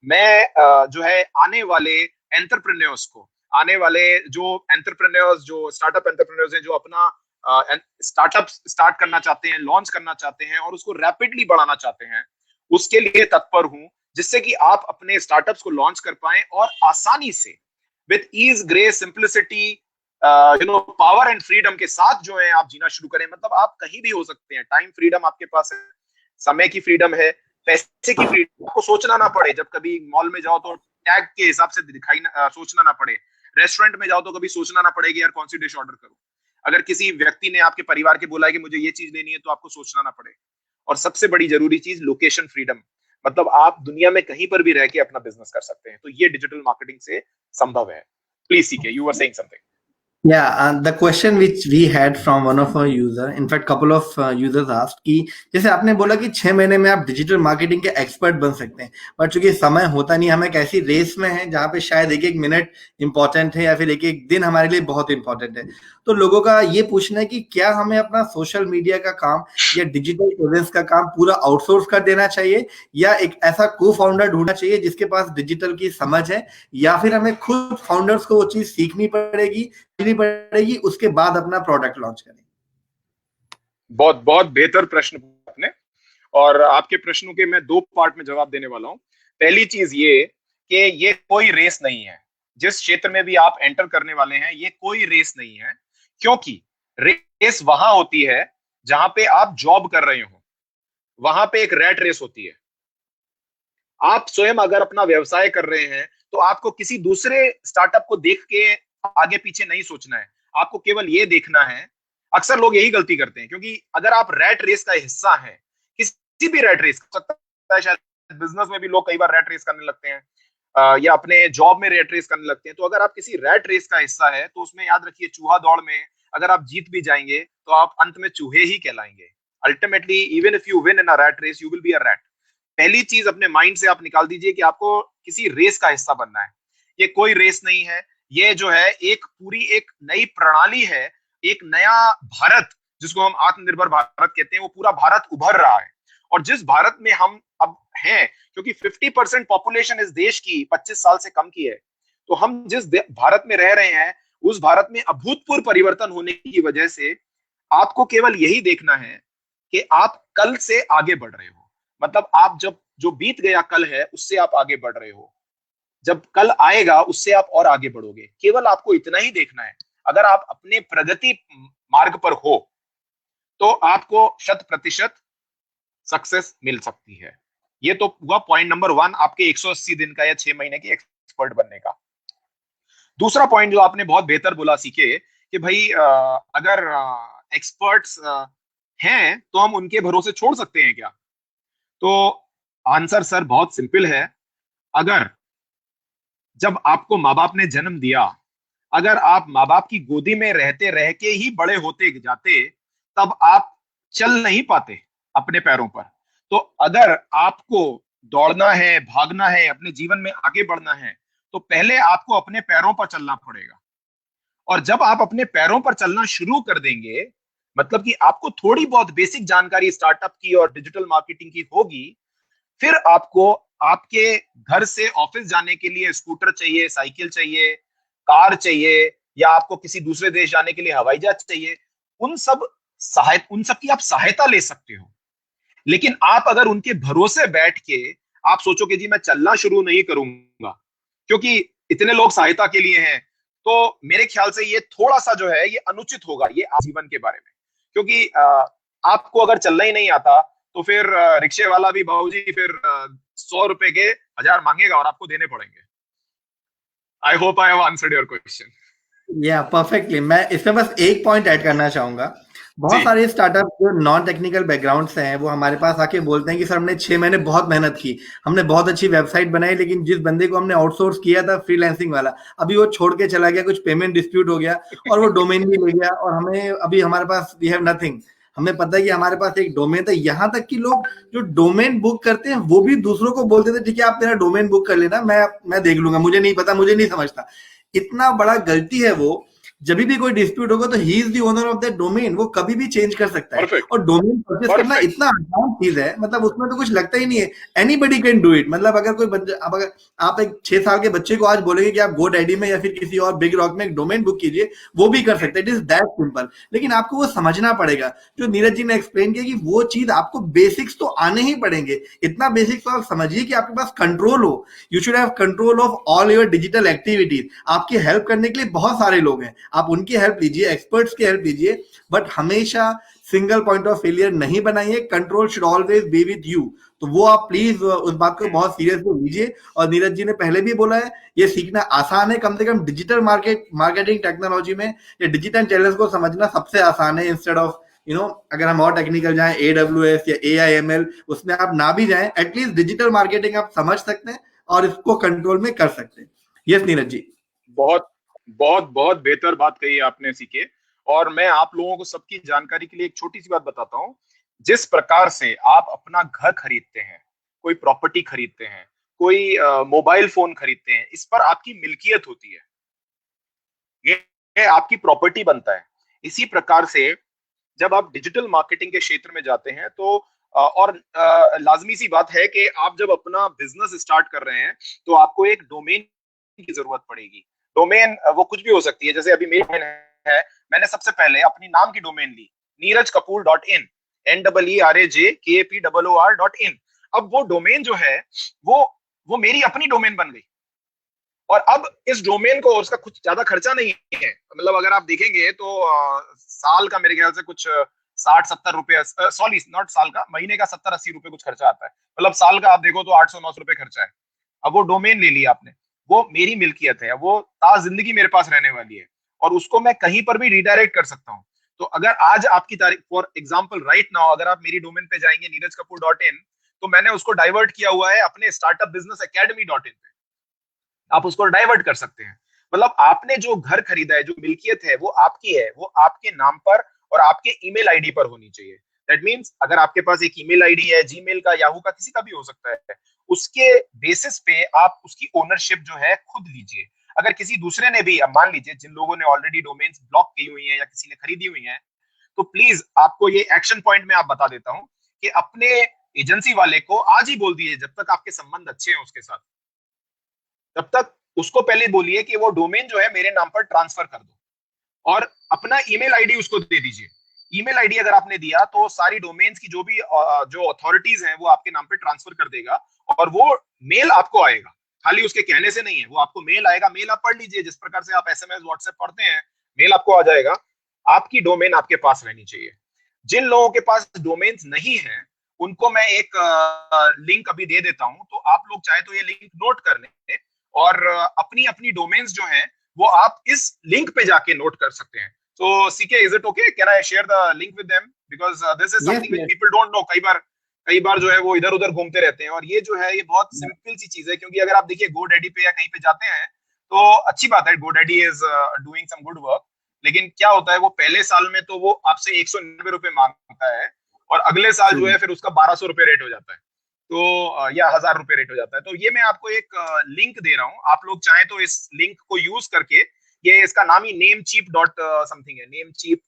मैं जो है आने वाले एंटरप्रेन्योर्स को, आने वाले जो एंटरप्रेन्योर्स, जो स्टार्टअप एंटरप्रेन्योर्स हैं, जो अपना स्टार्टअप स्टार्ट करना चाहते हैं, लॉन्च करना चाहते हैं और उसको रैपिडली बढ़ाना चाहते हैं, उसके लिए तत्पर हूं, जिससे कि आप अपने स्टार्टअप्स को लॉन्च कर पाएं और आसानी से with ease, grace, simplicity, power and freedom के साथ जो है आप जीना शुरू करें। मतलब आप कहीं भी हो सकते हैं, टाइम फ्रीडम आपके पास है, समय की फ्रीडम है, पैसे की फ्रीडम, आपको सोचना ना पड़े। जब कभी मॉल में जाओ तो टैग के हिसाब से सोचना ना पड़े, रेस्टोरेंट में जाओ तो कभी सोचना ना पड़े कि यार कौन सी डिश ऑर्डर करूं। अगर किसी व्यक्ति ने आपके परिवार के बोला है कि मुझे ये चीज लेनी है तो आपको सोचना ना पड़े। और सबसे बड़ी जरूरी चीज लोकेशन फ्रीडम, मतलब आप दुनिया में कहीं पर भी रह के अपना बिजनेस कर सकते हैं। तो ये डिजिटल मार्केटिंग से संभव है। Please CK, you are saying something. Yeah, the question which we had from one of our user, in fact, couple of users asked कि जैसे आपने बोला कि 6 महीने में आप डिजिटल मार्केटिंग के एक्सपर्ट बन सकते हैं, बट चूंकि समय होता नहीं, हम एक ऐसी रेस में हैं जहां पे शायद एक एक मिनट इंपॉर्टेंट है या फिर एक एक दिन हमारे लिए बहुत इंपॉर्टेंट है। तो लोगों का ये पूछना है कि क्या हमें अपना सोशल मीडिया का काम या डिजिटल प्रेजेंस का काम पूरा आउटसोर्स कर देना चाहिए, या एक ऐसा को फाउंडर ढूंढना चाहिए जिसके पास डिजिटल की समझ है, या फिर हमें खुद फाउंडर्स को वो चीज सीखनी पड़ेगी, उसके बाद अपना प्रोडक्ट लॉन्च करें। बहुत बहुत बेहतर प्रश्न आपने, और आपके प्रश्नों के मैं 2 पार्ट में जवाब देने वाला हूं। पहली चीज ये कि ये कोई रेस नहीं है। जिस क्षेत्र में भी आप एंटर करने वाले हैं, ये कोई रेस नहीं है, क्योंकि रेस वहां होती है जहां पे आप जॉब कर रहे हो, वहां पे एक रैट रेस होती है। आप स्वयं अगर अपना व्यवसाय कर रहे हैं तो आपको किसी दूसरे स्टार्टअप को देख के आगे पीछे नहीं सोचना है, आपको केवल ये देखना है। अक्सर लोग यही गलती करते हैं, क्योंकि अगर आप रैट रेस का हिस्सा हैं, किसी भी रैट रेस, हो सकता है शायद बिजनेस में भी लोग कई बार रैट रेस करने लगते हैं, या अपने जॉब में रैट रेस करने लगते हैं। तो अगर आप किसी रैट रेस का हिस्सा है तो उसमें याद रखिए, चूहा दौड़ में अगर आप जीत भी जाएंगे तो आप अंत में चूहे ही कहलाएंगे। Ultimately even if you win in a rat race, you will be a rat. पहली चीज अपने माइंड से आप निकाल दीजिए कि आपको किसी रेस का हिस्सा बनना है। ये कोई रेस नहीं है, ये जो है एक पूरी एक नई प्रणाली है, एक नया भारत जिसको हम आत्मनिर्भर भारत कहते हैं, वो पूरा भारत उभर रहा है। और जिस भारत में हम अब हैं, क्योंकि 50% पॉपुलेशन इस देश की 25 साल से कम की है, तो हम जिस भारत में रह रहे हैं, उस भारत में अभूतपूर्व परिवर्तन होने की वजह से आपको केवल यही देखना है कि आप कल से आगे बढ़ रहे हो। मतलब आप जब जो बीत गया कल है उससे आप आगे बढ़ रहे हो, जब कल आएगा उससे आप और आगे बढ़ोगे। केवल आपको इतना ही देखना है। अगर आप अपने प्रगति मार्ग पर हो तो आपको 100% सक्सेस मिल सकती है। ये तो हुआ पॉइंट नंबर 1, आपके 180 दिन का या 6 महीने के एक्सपर्ट बनने का। दूसरा पॉइंट जो आपने बहुत बेहतर बोला सीखे कि भाई अगर एक्सपर्ट्स हैं तो हम उनके भरोसे छोड़ सकते हैं क्या? तो आंसर सर बहुत सिंपल है। अगर जब आपको माँ बाप ने जन्म दिया, अगर आप माँ बाप की गोदी में रहते रह के ही बड़े होते जाते, तब आप चल नहीं पाते अपने पैरों पर। तो अगर आपको दौड़ना है, भागना है, अपने जीवन में आगे बढ़ना है, तो पहले आपको अपने पैरों पर चलना पड़ेगा। और जब आप अपने पैरों पर चलना शुरू कर देंगे, मतलब कि आपको थोड़ी बहुत बेसिक जानकारी स्टार्टअप की और डिजिटल मार्केटिंग की होगी, फिर आपको आपके घर से ऑफिस जाने के लिए स्कूटर चाहिए, साइकिल चाहिए, कार चाहिए, या आपको किसी दूसरे देश जाने के लिए हवाई जहाज चाहिए, उन सब की आप सहायता ले सकते हो। लेकिन आप अगर उनके भरोसे बैठ के आप सोचो कि जी मैं चलना शुरू नहीं करूंगा क्योंकि इतने लोग सहायता के लिए हैं, तो मेरे ख्याल से ये थोड़ा सा जो है ये अनुचित होगा ये जीवन के बारे में। क्योंकि आपको अगर चलना ही नहीं आता तो फिर रिक्शे वाला भी बाबूजी फिर 100 रुपए के 1000 मांगेगा और आपको देने पड़ेंगे। I hope I have answered your question. या परफेक्टली। मैं इसमें बस एक पॉइंट ऐड करना चाहूंगा। बहुत सारे स्टार्टअप जो नॉन टेक्निकल बैकग्राउंड से हैं, वो हमारे पास आके बोलते हैं कि सर हमने 6 महीने बहुत मेहनत की, हमने बहुत अच्छी वेबसाइट बनाई, लेकिन जिस बंदे को हमने आउटसोर्स किया था फ्रीलांसिंग वाला, अभी वो छोड़ के चला गया, कुछ पेमेंट डिस्प्यूट हो गया और वो डोमेन भी ले गया, और हमें अभी हमारे पास वी हैव नथिंग। हमें पता है कि हमारे पास एक डोमेन था, यहाँ तक कि लोग जो डोमेन बुक करते हैं वो भी दूसरों को बोलते थे ठीक है आप मेरा डोमेन बुक कर लेना, मैं देख लूंगा, मुझे नहीं पता, मुझे नहीं समझता। इतना बड़ा गलती है वो। जब भी कोई डिस्प्यूट होगा तो he is the owner of that domain, वो कभी भी चेंज कर सकता है। और डोमेन परचेस करना इतना आसान चीज है, मतलब उसमें तो कुछ लगता ही नहीं है, एनीबडी कैन डू इट। मतलब अगर कोई अगर आप एक 6 साल के बच्चे को आज बोलेंगे कि आप GoDaddy में या फिर किसी और बिग रॉक में एक डोमेन बुक कीजिए, वो भी कर सकते हैं। It is that simple. लेकिन आपको वो समझना पड़ेगा, जो नीरज जी ने एक्सप्लेन किया कि वो चीज आपको बेसिक्स तो आने ही पड़ेंगे। इतना बेसिक्स तो आप समझिए कि आपके पास कंट्रोल हो। You should have control of all your digital activities. आपकी हेल्प करने के लिए बहुत सारे लोग हैं, आप उनकी हेल्प लीजिए, एक्सपर्ट्स की हेल्प लीजिए, बट हमेशा सिंगल पॉइंट ऑफ फेलियर नहीं बनाइए, control should always be with you. तो वो आप प्लीज उस बात को बहुत सीरियसली लीजिए। और नीरज जी ने पहले भी बोला है, ये सीखना आसान है, कम से कम डिजिटल मार्केटिंग टेक्नोलॉजी में ये डिजिटल चैनल्स को समझना सबसे आसान है। इंस्टेड ऑफ अगर हम और टेक्निकल जाएं, AWS या AIML, उसमें आप ना भी जाएं, एटलीस्ट डिजिटल मार्केटिंग आप समझ सकते हैं और इसको कंट्रोल में कर सकते हैं। यस नीरज जी। बहुत बहुत बहुत बेहतर बात कही है आपने सीके। और मैं आप लोगों को सबकी जानकारी के लिए एक छोटी सी बात बताता हूँ। जिस प्रकार से आप अपना घर खरीदते हैं, कोई प्रॉपर्टी खरीदते हैं, कोई मोबाइल फोन खरीदते हैं, इस पर आपकी मिल्कियत होती है, ये आपकी प्रॉपर्टी बनता है। इसी प्रकार से जब आप डिजिटल मार्केटिंग के क्षेत्र में जाते हैं तो और लाजमी सी बात है कि आप जब अपना बिजनेस स्टार्ट कर रहे हैं तो आपको एक डोमेन की जरूरत पड़ेगी। डोमेन वो कुछ भी हो सकती है। जैसे अभी मेरी डोमेन है, मैंने सबसे पहले अपनी नाम की डोमेन ली, neerajkapoor.in, NEERAJKAPOOR.in। अब वो डोमेन जो है वो मेरी अपनी डोमेन बन गई। और अब इस डोमेन को, उसका कुछ ज्यादा खर्चा नहीं है, मतलब अगर आप देखेंगे तो साल का मेरे ख्याल से कुछ 60-70 रुपए, सॉरी नॉट साल का, महीने का 70-80 रुपए कुछ खर्चा आता है। मतलब साल का आप देखो तो 800-900 रुपए खर्चा है। अब वो डोमेन ले लिया आपने, वो मेरी मिल्कियत है, वो जिंदगी मेरे पास रहने वाली है और उसको मैं कहीं पर भी रिडायरेक्ट कर सकता हूँ। तो अगर आज आपकी तारीख, फॉर एग्जाम्पल राइट नाउ, अगर आप मेरी डोमेन पे जाएंगे neerajkapoor.in, तो मैंने उसको डाइवर्ट किया हुआ है अपने स्टार्टअप बिजनेस academy.in पे। आप उसको डाइवर्ट कर सकते हैं। मतलब आपने जो घर खरीदा है, जो मिल्कियत है, वो आपकी है, वो आपके नाम पर और आपके ईमेल आईडी पर होनी चाहिए। दैट मीन्स अगर आपके पास एक ईमेल आईडी है, जीमेल का, याहू का, किसी का भी हो सकता है, उसके बेसिस पे आप उसकी ओनरशिप जो है खुद लीजिए। अगर किसी दूसरे ने भी, अब मान लीजिए जिन लोगों ने ऑलरेडी डोमेन्स ब्लॉक की हुई है या किसी ने खरीदी हुई है, तो प्लीज आपको ये एक्शन पॉइंट में आप बता देता हूं कि अपने एजेंसी वाले को आज ही बोल दीजिए, जब तक आपके संबंध अच्छे हैं उसके साथ, तब तक उसको पहले बोलिए कि वो डोमेन जो है मेरे नाम पर ट्रांसफर कर दो और अपना ईमेल आईडी उसको दे दीजिए। ईमेल आईडी अगर आपने दिया तो सारी डोमेन्स की जो भी जो अथॉरिटीज हैं वो आपके नाम पे ट्रांसफर कर देगा और वो मेल आपको आएगा। खाली उसके कहने से नहीं है, वो आपको मेल आएगा। मेल आप पढ़ लीजिए, जिस प्रकार से आप SMS व्हाट्सएप पढ़ते हैं, मेल आपको आ जाएगा। आपकी डोमेन आपके पास रहनी चाहिए। जिन लोगों के पास डोमेन्स नहीं है उनको मैं एक लिंक अभी दे देता हूं, तो आप लोग चाहे तो ये लिंक नोट कर लें और अपनी अपनी डोमेन्स जो हैं वो आप इस लिंक पे जाके नोट कर सकते हैं। So, CK, is it okay? Can I share the link with them? Because this is something which people don't know. कई बार जो है वो इधर उधर घूमते रहते हैं और ये जो है ये बहुत सिंपल सी चीज है। क्योंकि अगर आप देखिए GoDaddy पे या कहीं पे जाते हैं तो अच्छी बात है, GoDaddy is doing some good work, लेकिन क्या होता है वो पहले साल में तो वो आपसे 199 रुपए मांगता है और अगले साल जो है फिर उसका 1200 रुपए रेट हो जाता है, तो या 1000 रुपए रेट हो जाता है। तो ये मैं आपको एक लिंक दे रहा हूँ, आप लोग चाहें तो इस लिंक को यूज करके, ये इसका नाम ही नेमचीप डॉट समथिंग है, नेमचीप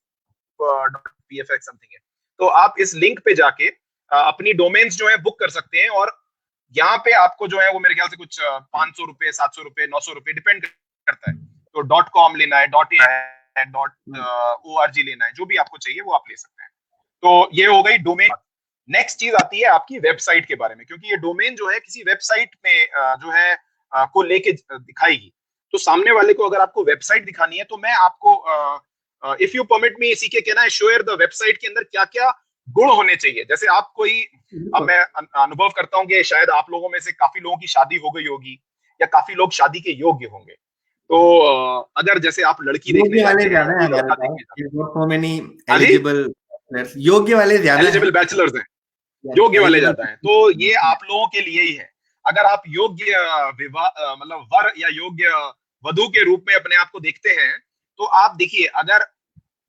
डॉट pfx समथिंग है, तो आप इस लिंक पे जाके अपनी डोमेन्स जो है बुक कर सकते हैं और यहाँ पे आपको जो है वो मेरे ख्याल से कुछ 500 रुपए, 700 रुपए, 900 रुपए डिपेंड करता है। तो .com लेना है, .in, .org लेना है, जो भी आपको चाहिए वो आप ले सकते हैं। तो ये हो गई डोमेन। नेक्स्ट चीज आती है आपकी वेबसाइट के बारे में, क्योंकि ये डोमेन जो है किसी वेबसाइट में जो है को लेके दिखाएगी। तो सामने वाले को अगर आपको वेबसाइट दिखानी है तो मैं आपको if you permit me CK, can I share the website के अंदर क्या क्या गुण होने चाहिए। जैसे आप कोई, अब मैं अनुभव करता हूं कि शायद आप लोगों में से काफी लोगों की शादी हो गई होगी या काफी लोग शादी के योग्य होंगे। तो अगर जैसे आप लड़की देखने वाले जाते हैं, लड़का देखने जाते हैं, योग्य वाले ज्यादा एलिजिबल बैचलर्स हैं, योग्य वाले ज्यादा हैं, तो ये आप लोगों के लिए ही है। अगर आप योग्य विवाह मतलब वर या योग्य वधु के रूप में अपने आप को देखते हैं तो आप देखिए, अगर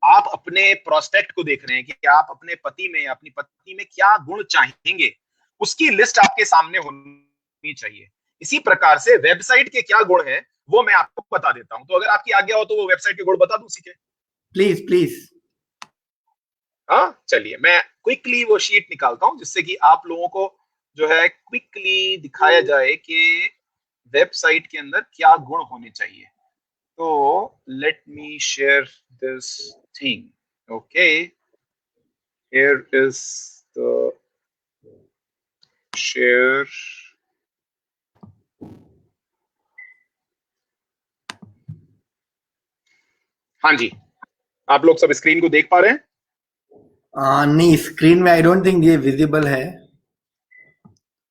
आप अपने प्रोस्पेक्ट को देख रहे हैं कि आप अपने पति में या अपनी पत्नी में क्या गुण चाहेंगे, उसकी लिस्ट आपके सामने होनी चाहिए। इसी प्रकार से वेबसाइट के क्या गुण हैं वो मैं आपको बता देता हूं। तो अगर आपकी आज्ञा हो तो वो वेबसाइट के गुण बता दूं सीके? Please please. हाँ चलिए, मैं क्विकली वो शीट निकालता हूं जिससे कि आप लोगों को जो है क्विकली दिखाया जाए कि वेबसाइट के अंदर क्या गुण होने चाहिए। तो let me share this thing. Okay, here is the share. हाँ जी, आप लोग सब स्क्रीन को देख पा रहे हैं? नहीं, स्क्रीन में आई डोंट थिंक ये विजिबल है.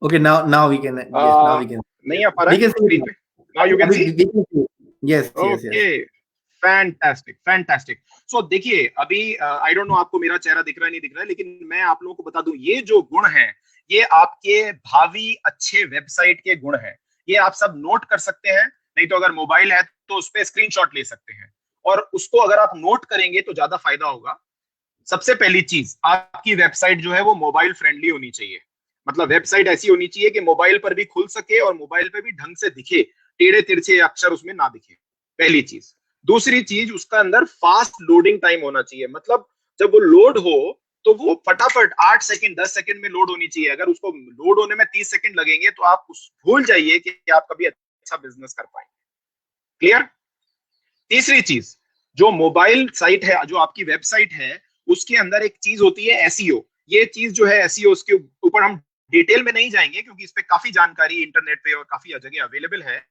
Okay, now we can. Yes, now we can. नहीं आ पा रहा We है can see it screen now. पे? Now you can अभी see? we can see it. Yes, yes, yes. Okay, fantastic fantastic. So देखिए अभी आई डोंट नो आपको मेरा चेहरा दिख रहा है नहीं दिख रहा है, लेकिन मैं आप लोगों को बता दूं ये जो गुण हैं ये आपके भावी अच्छे वेबसाइट के गुण हैं. ये आप सब नोट कर सकते हैं, नहीं तो अगर मोबाइल है तो उस पर स्क्रीनशॉट ले सकते हैं, और उसको अगर आप नोट करेंगे तो ज्यादा फायदा होगा. सबसे पहली चीज, आपकी वेबसाइट जो है वो मोबाइल फ्रेंडली होनी चाहिए. मतलब वेबसाइट ऐसी होनी चाहिए कि मोबाइल पर भी खुल सके और मोबाइल पे भी ढंग से दिखे, टेढ़े तिरछे अक्षर उसमें ना दिखे. पहली चीज. दूसरी चीज, उसका अंदर फास्ट लोडिंग टाइम होना चाहिए. मतलब जब वो लोड हो तो वो फटाफट 8 सेकंड 10 सेकंड में लोड होनी चाहिए. अगर उसको लोड होने में 30 सेकंड लगेंगे तो आप भूल जाइए कि आप कभी अच्छा बिजनेस कर पाएंगे. क्लियर? तीसरी चीज, जो मोबाइल साइट है, जो आपकी वेबसाइट है, उसके अंदर एक चीज होती है एसईओ. ये चीज जो है एसईओ, उसके ऊपर हम डिटेल में नहीं जाएंगे क्योंकि इस पे काफी जानकारी इंटरनेट पे और काफी जगह अवेलेबल है.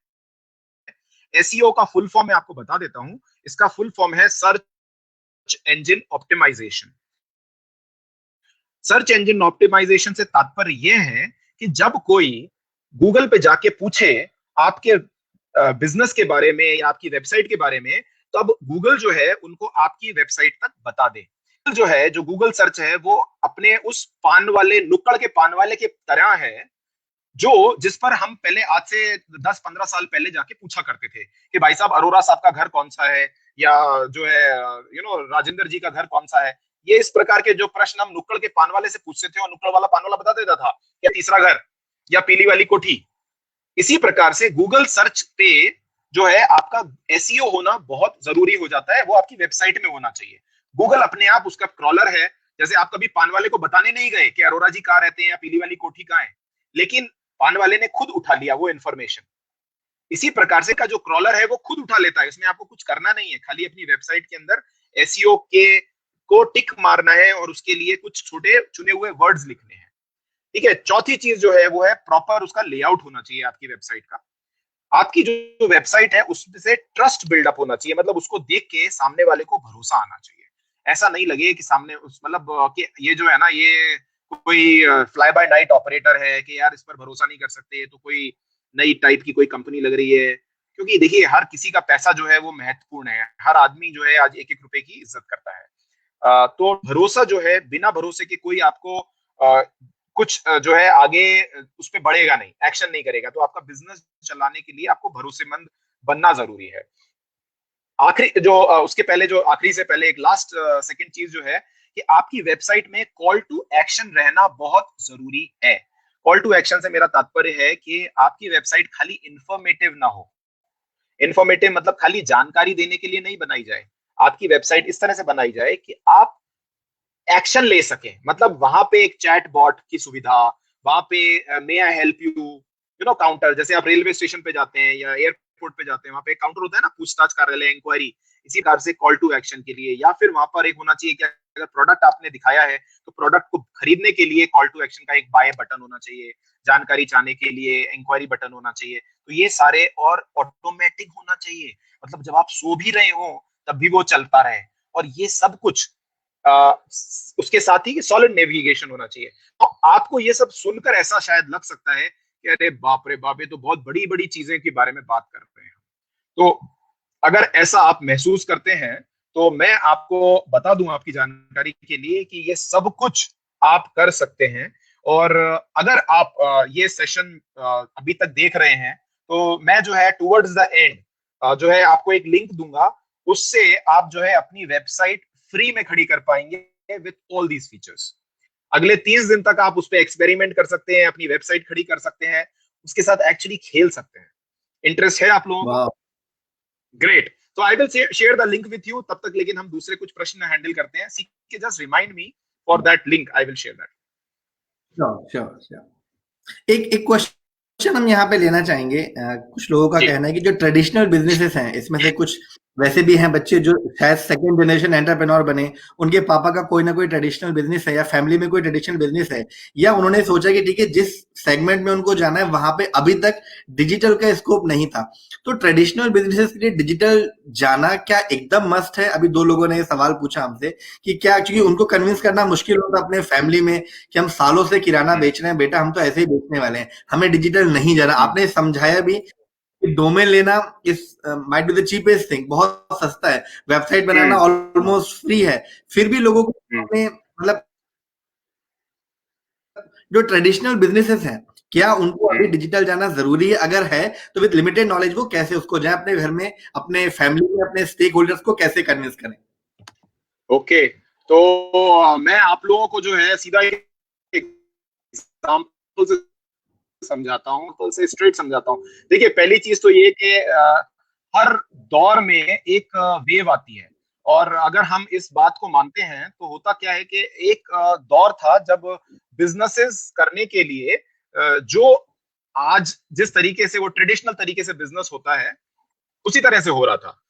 एसईओ का फुल फॉर्म मैं आपको बता देता हूं. इसका फुल फॉर्म है search engine optimisation. Search engine optimisation से तात्पर्य यह है कि जब कोई गूगल पे जाके पूछे आपके बिजनेस के बारे में या आपकी वेबसाइट के बारे में, तब गूगल जो है उनको आपकी वेबसाइट तक बता दे. जो है, जो गूगल सर्च है, वो अपने उस पान वाले, नुक्कड़ के पान वाले के तरह है, जो जिस पर हम पहले आज से 10-15 साल पहले जाके पूछा करते थे कि भाई साहब अरोरा साहब का घर कौन सा है, या जो है राजेंद्र जी का घर कौन सा है. ये इस प्रकार के जो प्रश्न हम नुक्कड़ के पान वाले से पूछते थे, और नुक्कड़ वाला पान वाला बता देता था, या तीसरा घर, या पीली वाली कोठी. इसी प्रकार से गूगल सर्च पे जो है आपका एसईओ होना बहुत जरूरी हो जाता है. वो आपकी वेबसाइट में होना चाहिए. गूगल अपने आप उसका क्रॉलर है. जैसे आप कभी पान वाले को बताने नहीं गए कि अरोरा जी कहाँ रहते हैं या पीली वाली कोठी कहाँ है, लेकिन पान वाले ने खुद उठा लिया वो इन्फॉर्मेशन. इसी प्रकार से का जो क्रॉलर है वो खुद उठा लेता है. इसमें आपको कुछ करना नहीं है, खाली अपनी वेबसाइट के अंदर एसईओ के को टिक मारना है और उसके लिए कुछ छोटे चुने हुए वर्ड्स लिखने हैं. ठीक है. चौथी चीज जो है वो है प्रॉपर उसका लेआउट होना चाहिए आपकी वेबसाइट का. आपकी जो वेबसाइट है उससे ट्रस्ट बिल्डअप होना चाहिए. मतलब उसको देख के सामने वाले को भरोसा आना चाहिए. ऐसा नहीं लगे कि सामने मतलब कि ये जो है ना, ये कोई फ्लाई बाय नाइट ऑपरेटर है कि यार इस पर भरोसा नहीं कर सकते, तो कोई नई टाइप की कोई कंपनी लग रही है. क्योंकि देखिए हर किसी का पैसा जो है वो महत्वपूर्ण है. हर आदमी जो है आज एक एक रुपए की इज्जत करता है. तो भरोसा जो है, बिना भरोसे के कोई आपको कुछ जो है आगे उस पर बढ़ेगा नहीं, एक्शन नहीं करेगा. तो आपका बिजनेस चलाने के लिए आपको भरोसेमंद बनना जरूरी है. आखिरी जो उसके पहले जो आखिरी से पहले एक लास्ट सेकंड चीज जो है कि आपकी वेबसाइट में कॉल टू एक्शन रहना बहुत जरूरी है. कॉल टू एक्शन से मेरा तात्पर्य है कि आपकी वेबसाइट खाली इंफॉर्मेटिव ना हो. इंफॉर्मेटिव मतलब खाली जानकारी देने के लिए नहीं बनाई जाए. आपकी वेबसाइट इस तरह से बनाई जाए कि आप एक्शन ले सकें. मतलब वहां पे एक चैट बॉट की सुविधा, वहां पे मे आई हेल्प यू काउंटर. जैसे आप रेलवे स्टेशन पे जाते हैं या एयरपोर्ट पे जाते हैं, वहां पे काउंटर होता है ना, पूछताछ कार्यालय, इंक्वायरी. इसी प्रकार से कॉल टू एक्शन के लिए, या फिर वहां पर एक होना चाहिए कि अगर प्रोडक्ट आपने दिखाया है तो प्रोडक्ट को खरीदने के लिए कॉल टू एक्शन का एक बाय बटन होना चाहिए. जानकारी चाहने के लिए इंक्वायरी बटन होना चाहिए. तो ये सारे, और ऑटोमेटिक होना चाहिए. मतलब जब आप सो भी रहे हो तब भी वो चलता रहे. और ये सब कुछ उसके साथ ही सॉलिड नेविगेशन होना चाहिए. तो आपको ये सब सुनकर ऐसा शायद लग सकता है कि अरे बाप रे बाप, ये तो बहुत बड़ी बड़ी चीजें के बारे में बात कर रहे हैं. तो अगर ऐसा आप महसूस करते हैं तो मैं आपको बता दूं आपकी जानकारी के लिए कि ये सब कुछ आप कर सकते हैं. और अगर आप ये सेशन अभी तक देख रहे हैं तो मैं जो है टुवर्ड्स द एंड जो है आपको एक लिंक दूंगा. उससे आप जो है अपनी वेबसाइट फ्री में खड़ी कर पाएंगे विथ ऑल दीज फीचर्स. अगले 30 दिन तक आप उस पर एक्सपेरिमेंट कर सकते हैं, अपनी वेबसाइट खड़ी कर सकते हैं, उसके साथ एक्चुअली खेल सकते हैं. इंटरेस्ट है आप लोगों को? ग्रेट. तो आई will share the link with you. तब तक लेकिन हम दूसरे कुछ प्रश्न हैंडल करते हैं. CK just remind me for that link. I will share that. Sure. एक क्वेश्चन हम यहाँ पे लेना चाहेंगे। कुछ लोगों का कहना है कि जो ट्रेडिशनल बिजनेसेस हैं, इसमें से कुछ वैसे भी हैं बच्चे जो शायद सेकंड जनरेशन एंटरप्रेन्योर बने, उनके पापा का कोई ना कोई ट्रेडिशनल बिजनेस है या फैमिली में कोई ट्रेडिशनल बिजनेस है, या उन्होंने सोचा कि ठीक है जिस सेगमेंट में उनको जाना है वहां पे अभी तक डिजिटल का स्कोप नहीं था। तो ट्रेडिशनल बिजनेसेस के लिए डिजिटल जाना क्या एकदम मस्ट है? अभी दो लोगों ने ये सवाल पूछा हमसे कि क्या, क्योंकि उनको कन्विंस करना मुश्किल होता अपने फैमिली में कि हम सालों से किराना बेच रहे हैं, बेटा हम तो ऐसे ही बेचने वाले हैं, हमें डिजिटल नहीं जाना। आपने समझाया भी कि डोमेन लेना इस might be the cheapest thing, बहुत सस्ता है, वेबसाइट बनाना ऑलमोस्ट फ्री है, फिर भी लोगों को अपने मतलब जो ट्रेडिशनल बिजनेसेस हैं क्या उनको अभी डिजिटल जाना जरूरी है? अगर है तो विद लिमिटेड नॉलेज वो कैसे उसको जाए, अपने घर में, अपने फैमिली में, अपने स्टेक होल्डर्स को कैसे कन्विंस करें? ओके, तो मैं आप लोगों को जो है सीधा एग्जांपल से समझाता हूँ, तो से स्ट्रेट समझाता हूँ। देखिए, पहली चीज तो ये कि हर दौर में एक वेव आती है, और अगर हम इस बात को मानते हैं तो होता क्या है कि एक दौर था जब बिजनेसेस करने के लिए जो आज जिस तरीके से वो ट्रेडिशनल तरीके से बिजनेस होता है उसी तरह से हो रहा था,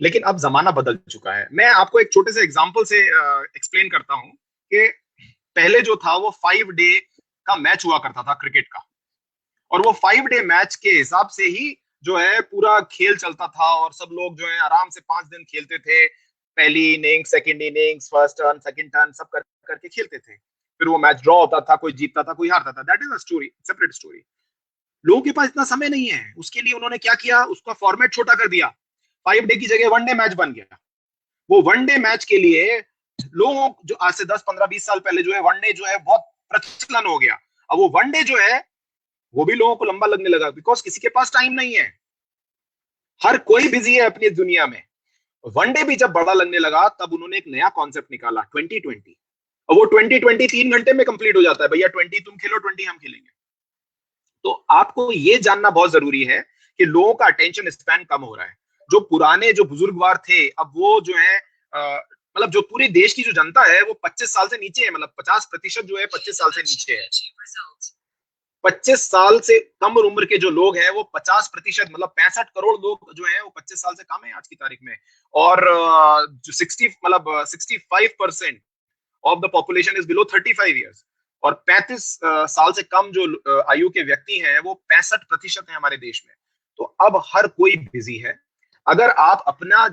लेकिन अब जमाना बदल चुका है। मैं आपको एक छोटे से एग्जांपल से एक्सप्लेन करता हूं कि पहले जो था वो 5 डे का मैच हुआ करता था क्रिकेट का, और वो 5 डे मैच के हिसाब से ही जो है पूरा खेल चलता था, और सब लोग जो है आराम से 5 दिन खेलते थे। पहली inning, second innings, first turn, second turn, सब करके खेलते थे। फिर वो मैच ड्रॉ होता था, कोई जीतता था, कोई हारता था। That is a story, separate story. लोगों के पास इतना समय नहीं है, उसके लिए उन्होंने क्या किया, उसका फॉर्मेट छोटा कर दिया। 5 डे की जगह 1 डे मैच बन गया। वो 1 डे मैच के लिए लोगों जो आज से 10, 15, 20 साल पहले जो है 1 डे जो है बहुत प्रचलन हो गया। अब वो 1 डे जो है वो भी लोगों को लंबा लगने लगा, बिकॉज किसी के पास टाइम नहीं है, हर कोई बिजी है अपनी दुनिया में। 1 डे भी जब बड़ा लगने लगा तब उन्होंने एक नया कॉन्सेप्ट निकाला, 2020। और वो 2020 3 घंटे में कंप्लीट हो जाता है। भैया 20 तुम खेलो, 20 हम खेलेंगे। तो आपको ये जानना बहुत जरूरी है कि लोगों का अटेंशन स्पैन कम हो रहा है। जो पुराने जो बुजुर्गवार थे, अब वो जो है मतलब जो पूरे देश की जो जनता है वो 25 साल से नीचे है, मतलब 50% जो है 25 साल से नीचे है। 25 साल से कम उम्र के जो लोग हैं वो 50%, मतलब 65 करोड़ लोग जो हैं वो 25 साल से कम है आज की तारीख में। और जो 65% of the population is below 35 years, और 35 साल से कम जो आयु के व्यक्ति हैं वो 65% है हमारे देश में। तो अब हर कोई बिजी है। अगर आप अपना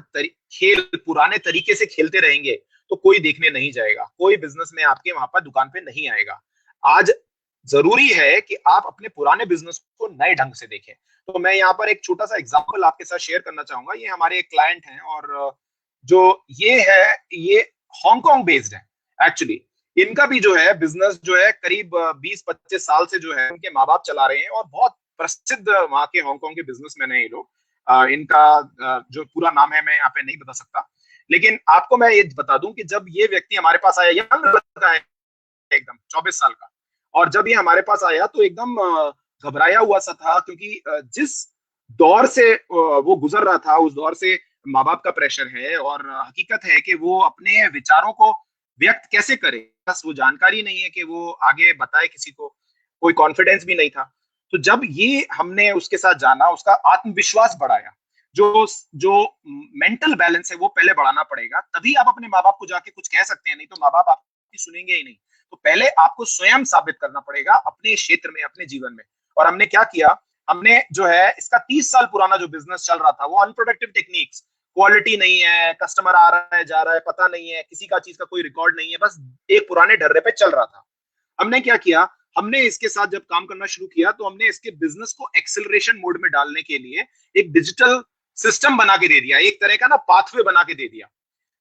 खेल पुराने तरीके से खेलते रहेंगे तो कोई देखने नहीं जाएगा, कोई बिजनेस में आपके वहां पर दुकान पे नहीं आएगा। आज जरूरी है कि आप अपने पुराने बिजनेस को नए ढंग से देखें। तो मैं यहाँ पर एक छोटा सा एग्जांपल आपके साथ शेयर करना चाहूंगा। ये हमारे एक क्लाइंट हैं, और जो ये है ये हांगकांग बेस्ड है एक्चुअली। इनका भी जो है बिजनेस जो है करीब 20-25 साल से जो है उनके माँ बाप चला रहे हैं, और बहुत प्रसिद्ध वहां के हांगकांग के बिजनेसमैन है ये लोग। इनका जो पूरा नाम है मैं यहाँ पे नहीं बता सकता, लेकिन आपको मैं ये बता दूं कि जब ये व्यक्ति हमारे पास आया, यंग लड़का है एकदम 24 साल का, और जब ये हमारे पास आया तो एकदम घबराया हुआ सा था, क्योंकि जिस दौर से वो गुजर रहा था उस दौर से माँ बाप का प्रेशर है, और हकीकत है कि वो अपने विचारों को व्यक्त कैसे करे, बस वो जानकारी नहीं है कि वो आगे बताए किसी को, कोई कॉन्फिडेंस भी नहीं था। तो जब ये हमने उसके साथ जाना, उसका आत्मविश्वास बढ़ाया। जो जो मेंटल बैलेंस है वो पहले बढ़ाना पड़ेगा, तभी आप अपने माँ बाप को जाके कुछ कह सकते हैं, नहीं तो माँ बाप आपकी सुनेंगे ही नहीं। तो पहले आपको स्वयं साबित करना पड़ेगा अपने क्षेत्र में, अपने जीवन में। और हमने क्या किया, हमने जो है इसका 30 साल पुराना जो बिजनेस चल रहा था वो अनप्रोडक्टिव टेक्निक्स, क्वालिटी नहीं है, कस्टमर आ रहा है जा रहा है पता नहीं है, किसी का चीज का कोई रिकॉर्ड नहीं है, बस एक पुराने ढर्रे पे चल रहा था। हमने क्या किया, हमने इसके साथ जब काम करना शुरू किया तो हमने इसके बिजनेस को एक्सेलरेशन मोड में डालने के लिए एक डिजिटल सिस्टम बना के दे दिया, एक तरह का ना पाथवे बना के दे दिया।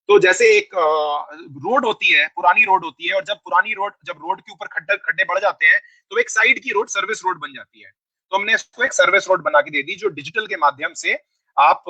तो जैसे एक रोड होती है, पुरानी रोड होती है, और जब रोड के ऊपर खड्डे बढ़ जाते हैं तो एक साइड की रोड सर्विस रोड बन जाती है। तो हमने इसको एक सर्विस रोड बना के दे दी जो डिजिटल के माध्यम से आप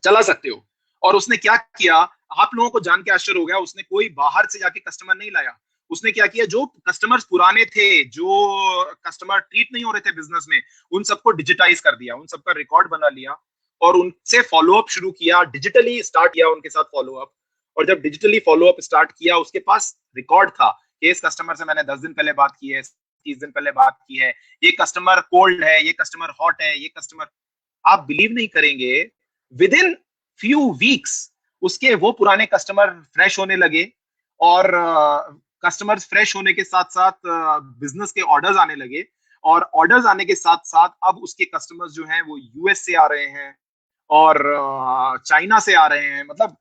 चला सकते हो। और उसने क्या किया, आप लोगों को जान के आश्चर्य हो गया, उसने कोई बाहर से जाके कस्टमर नहीं लाया। उसने क्या किया, जो कस्टमर्स पुराने थे, जो कस्टमर ट्रीट नहीं हो रहे थे बिजनेस में, उन सबको डिजिटाइज कर दिया, उन सबका रिकॉर्ड बना लिया, और उनसे फॉलोअप शुरू किया, डिजिटली स्टार्ट किया उनके साथ फॉलोअप। और जब डिजिटली फॉलोअप स्टार्ट किया, उसके पास रिकॉर्ड था कि इस कस्टमर से मैंने 10 दिन पहले बात की है, 30 दिन पहले बात की है, ये कस्टमर कोल्ड है, ये कस्टमर हॉट है, ये कस्टमर, आप बिलीव नहीं करेंगे, विद इन फ्यू वीक्स उसके वो पुराने कस्टमर फ्रेश होने लगे, और कस्टमर्स फ्रेश होने के साथ साथ बिजनेस के ऑर्डर्स आने लगे, और ऑर्डर्स आने के साथ साथ अब उसके कस्टमर्स जो हैं वो यूएस से आ रहे हैं और चाइना से आ रहे हैं। मतलब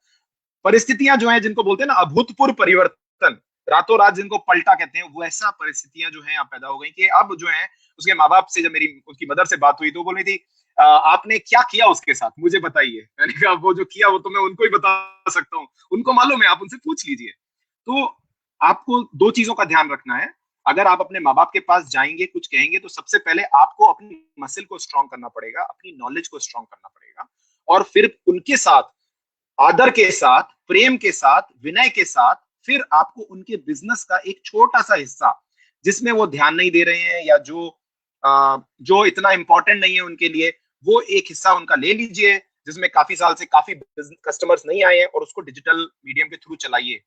परिस्थितियां जो हैं, जिनको बोलते हैं ना अभूतपूर्व परिवर्तन, रातों रात जिनको पलटा कहते हैं, वैसा परिस्थितियां जो हैं अब पैदा हो गई कि अब जो है उसके माँ बाप से, जब मेरी उसकी मदर से बात हुई तो बोल रही थी आपने क्या किया उसके साथ, मुझे बताइए। मैंने कहा वो जो किया वो तो मैं उनको ही बता सकता हूँ, उनको मालूम है, आप उनसे पूछ लीजिए। तो आपको दो चीजों का ध्यान रखना है। अगर आप अपने माँ बाप के पास जाएंगे, कुछ कहेंगे, तो सबसे पहले आपको अपनी मसल को स्ट्रांग करना पड़ेगा, अपनी नॉलेज को स्ट्रांग करना पड़ेगा, और फिर उनके साथ आदर के साथ, प्रेम के साथ, विनय के साथ, फिर आपको उनके बिजनेस का एक छोटा सा हिस्सा जिसमें वो ध्यान नहीं दे रहे हैं या जो इतना इंपॉर्टेंट नहीं है उनके लिए, वो एक हिस्सा उनका ले लीजिए जिसमें काफी साल से काफी कस्टमर्स नहीं आए हैं, और उसको डिजिटल मीडियम के थ्रू चलाइए।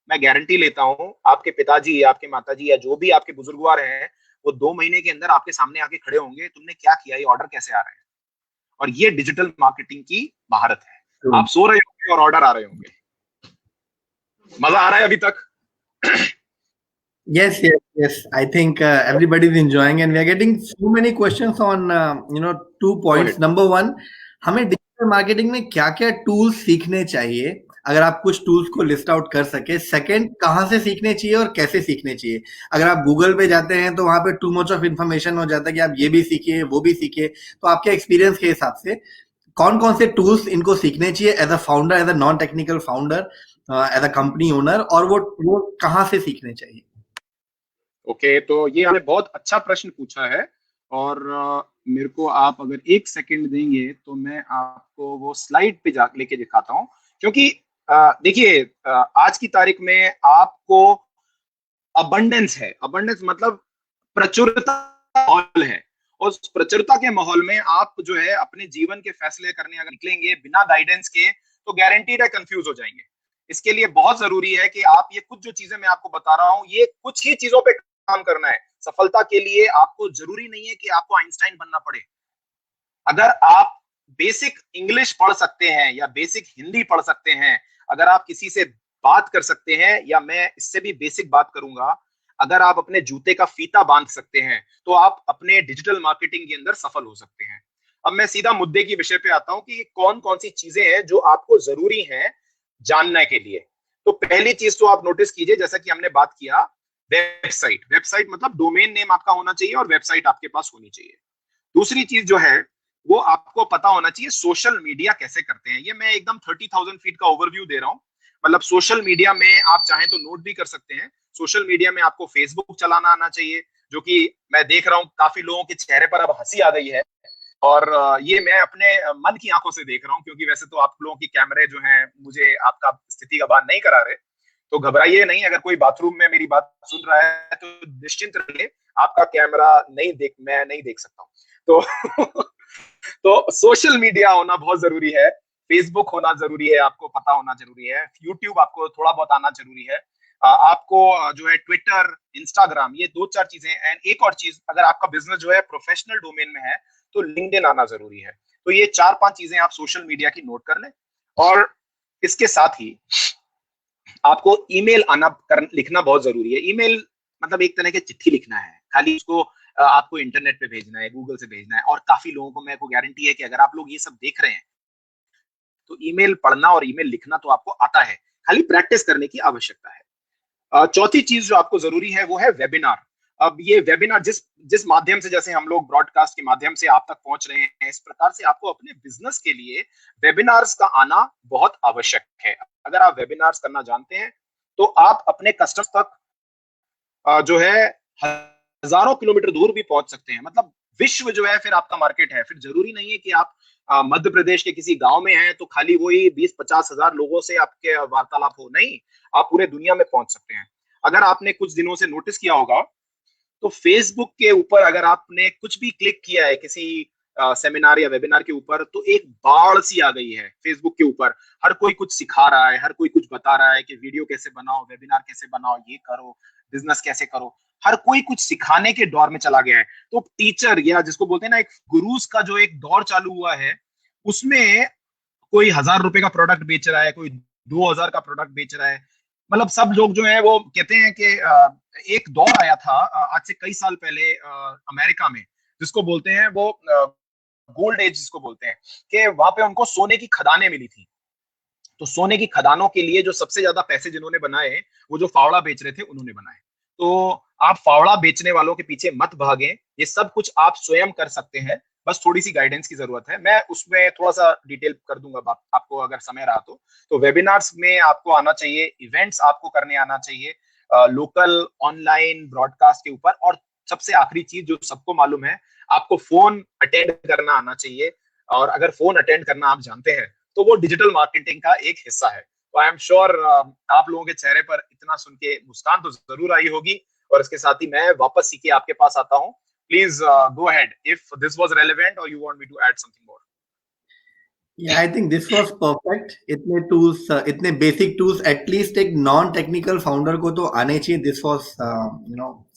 मैं गारंटी लेता हूं आपके पिताजी, आपके माताजी या जो भी आपके बुजुर्गवार हैं, वो 2 महीने के अंदर आपके सामने आके खड़े होंगे, तुमने क्या किया, ये ऑर्डर कैसे आ रहे हैं। और ये डिजिटल मार्केटिंग की महारत है। आप सो रहे होंगे और ऑर्डर आ रहे होंगे। मजा आ रहा है अभी तक? Yes, yes, yes. I think everybody is enjoying, and we are getting so many questions on 2 points. ahead. Number one, हमें डिजिटल मार्केटिंग में क्या-क्या टूल्स सीखने चाहिए? अगर आप कुछ टूल्स को लिस्ट आउट कर सके। सेकंड, कहाँ से सीखने चाहिए और कैसे सीखने चाहिए? अगर आप गूगल पे जाते हैं तो वहां पे टू मच ऑफ इन्फॉर्मेशन हो जाता है कि आप ये भी सीखिए, वो भी सीखिए। तो आपके एक्सपीरियंस के हिसाब से कौन-कौन से टूल्स इनको सीखने चाहिए as a founder, as a non technical founder, as a company owner, और वो कहाँ से सीखने चाहिए? ओके, तो ये आपने बहुत अच्छा प्रश्न पूछा है, और मेरे को आप अगर 1 सेकंड देंगे तो मैं आपको वो स्लाइड पे जा लेके दिखाता हूँ। क्योंकि देखिए, आज की तारीख में आपको अबंडेंस है, अबंडेंस मतलब प्रचुरता माहौल है, और उस प्रचुरता के माहौल में आप जो है अपने जीवन के फैसले करने अगर निकलेंगे बिना गाइडेंस के, तो गारंटीड है कंफ्यूज हो जाएंगे। इसके लिए बहुत जरूरी है कि आप ये कुछ जो चीजें मैं आपको बता रहा हूँ, ये कुछ ही चीजों पे काम करना है। सफलता के लिए आपको जरूरी नहीं है कि आपको आइंस्टाइन बनना पड़े। अगर आप बेसिक इंग्लिश पढ़ सकते हैं या बेसिक हिंदी पढ़ सकते हैं, अगर आप किसी से बात कर सकते हैं, या मैं इससे भी बेसिक बात करूंगा, अगर आप अपने जूते का फीता बांध सकते हैं, तो आप अपने डिजिटल मार्केटिंग के अंदर सफल हो सकते हैं। अब मैं सीधा मुद्दे की विषय पे आता हूं कि कौन कौन सी चीजें हैं जो आपको जरूरी हैं जानने के लिए। तो पहली चीज तो आप नोटिस कीजिए, जैसा कि हमने बात किया, वेबसाइट। वेबसाइट मतलब डोमेन नेम आपका होना चाहिए और वेबसाइट आपके पास होनी चाहिए। दूसरी चीज जो है वो आपको पता होना चाहिए सोशल मीडिया कैसे करते हैं। ये मैं एकदम 30,000 फीट का ओवरव्यू दे रहा हूं। मतलब सोशल मीडिया में आप चाहें तो नोट भी कर सकते हैं। सोशल मीडिया में आपको फेसबुक चलाना आना चाहिए, जो कि मैं देख रहा हूं काफी लोगों के चेहरे पर अब हंसी आ गई है, और ये मैं अपने मन की आंखों से देख रहा हूं, क्योंकि वैसे तो आप लोगों की कैमरे जो हैं मुझे आपका स्थिति का भान नहीं करा रहे। तो घबराइए नहीं, अगर कोई बाथरूम में मेरी बात सुन रहा है तो निश्चिंत रहिए, आपका कैमरा मैं नहीं देख सकता हूँ। तो तो सोशल मीडिया होना बहुत जरूरी है, फेसबुक होना जरूरी है, आपको पता होना जरूरी है, यूट्यूब आपको थोड़ा बहुत आना जरूरी है, आपको जो है ट्विटर, इंस्टाग्राम, ये 2-4 चीजें। एंड एक और चीज, अगर आपका बिजनेस जो है प्रोफेशनल डोमेन में है तो लिंक्डइन आना जरूरी है। तो ये 4-5 चीजें आप सोशल मीडिया की नोट कर लें। और इसके साथ ही आपको ईमेल लिखना बहुत जरूरी है। ईमेल मतलब एक तरह की चिट्ठी लिखना है, खाली उसको आपको इंटरनेट पे भेजना है, गूगल से भेजना है। और काफी लोगों को मेरे को गारंटी है कि अगर आप लोग ये सब देख रहे हैं तो ईमेल पढ़ना और ईमेल लिखना तो आपको आता है, खाली प्रैक्टिस करने की आवश्यकता है। चौथी चीज जो आपको जरूरी है वो है वेबिनार। अब ये वेबिनार जिस माध्यम से, जैसे हम लोग ब्रॉडकास्ट के माध्यम से आप तक पहुंच रहे हैं, इस प्रकार से आपको अपने बिजनेस के लिए वेबिनार्स का आना बहुत आवश्यक है। अगर आप वेबिनार्स करना जानते हैं तो आप अपने कस्टमर्स तक जो है हजारों किलोमीटर दूर भी पहुंच सकते हैं। मतलब विश्व जो है फिर आपका मार्केट है। फिर जरूरी नहीं है कि आप मध्य प्रदेश के किसी गांव में हैं तो खाली वही 20-50 हजार लोगों से आपके वार्तालाप हो, नहीं, आप पूरे दुनिया में पहुंच सकते हैं। अगर आपने कुछ दिनों से नोटिस किया होगा तो फेसबुक के ऊपर अगर आपने कुछ भी क्लिक किया है किसी सेमिनार या वेबिनार के ऊपर, तो एक बाढ़ सी आ गई है फेसबुक के ऊपर। हर कोई कुछ सिखा रहा है, हर कोई कुछ बता रहा है कि वीडियो कैसे बनाओ, वेबिनार कैसे बनाओ, ये करो, बिजनेस कैसे करो। हर कोई कुछ सिखाने के दौर में चला गया है। तो टीचर या जिसको बोलते हैं ना, एक गुरुज का जो एक दौर चालू हुआ है, उसमें कोई 1,000 रुपए का प्रोडक्ट बेच रहा है, कोई 2,000 का प्रोडक्ट बेच रहा है। मतलब सब लोग जो है वो कहते हैं कि एक दौर आया था आज से कई साल पहले अमेरिका में, जिसको बोलते हैं वो गोल्ड एज जिसको बोलते हैं, कि वहां पे उनको सोने की खदानें मिली थी। तो सोने की खदानों के लिए जो सबसे ज्यादा पैसे जिन्होंने बनाए, वो जो फावड़ा बेच रहे थे उन्होंने बनाए। तो आप फावड़ा बेचने वालों के पीछे मत भागें, ये सब कुछ आप स्वयं कर सकते हैं, बस थोड़ी सी गाइडेंस की जरूरत है। मैं उसमें थोड़ा सा डिटेल कर दूंगा आपको अगर समय रहा तो वेबिनार्स में आपको आना चाहिए, इवेंट्स आपको करने आना चाहिए, लोकल ऑनलाइन ब्रॉडकास्ट के ऊपर, और सबसे आखिरी चीज जो सबको मालूम है, आपको फोन अटेंड करना आना चाहिए। और अगर फोन अटेंड करना आप जानते हैं तो वो डिजिटल मार्केटिंग का एक हिस्सा है। तो आई एम श्योर आप लोगों के चेहरे पर इतना सुन के मुस्कान तो जरूर आई होगी। और इसके साथ ही मैं वापस सीखे आपके पास आता हूँ। Please go ahead if this was relevant or you want me to add something more. Yeah, I think this was perfect. इतने tools, इतने basic tools, at least एक non-technical founder को तो आने चाहिए. This was,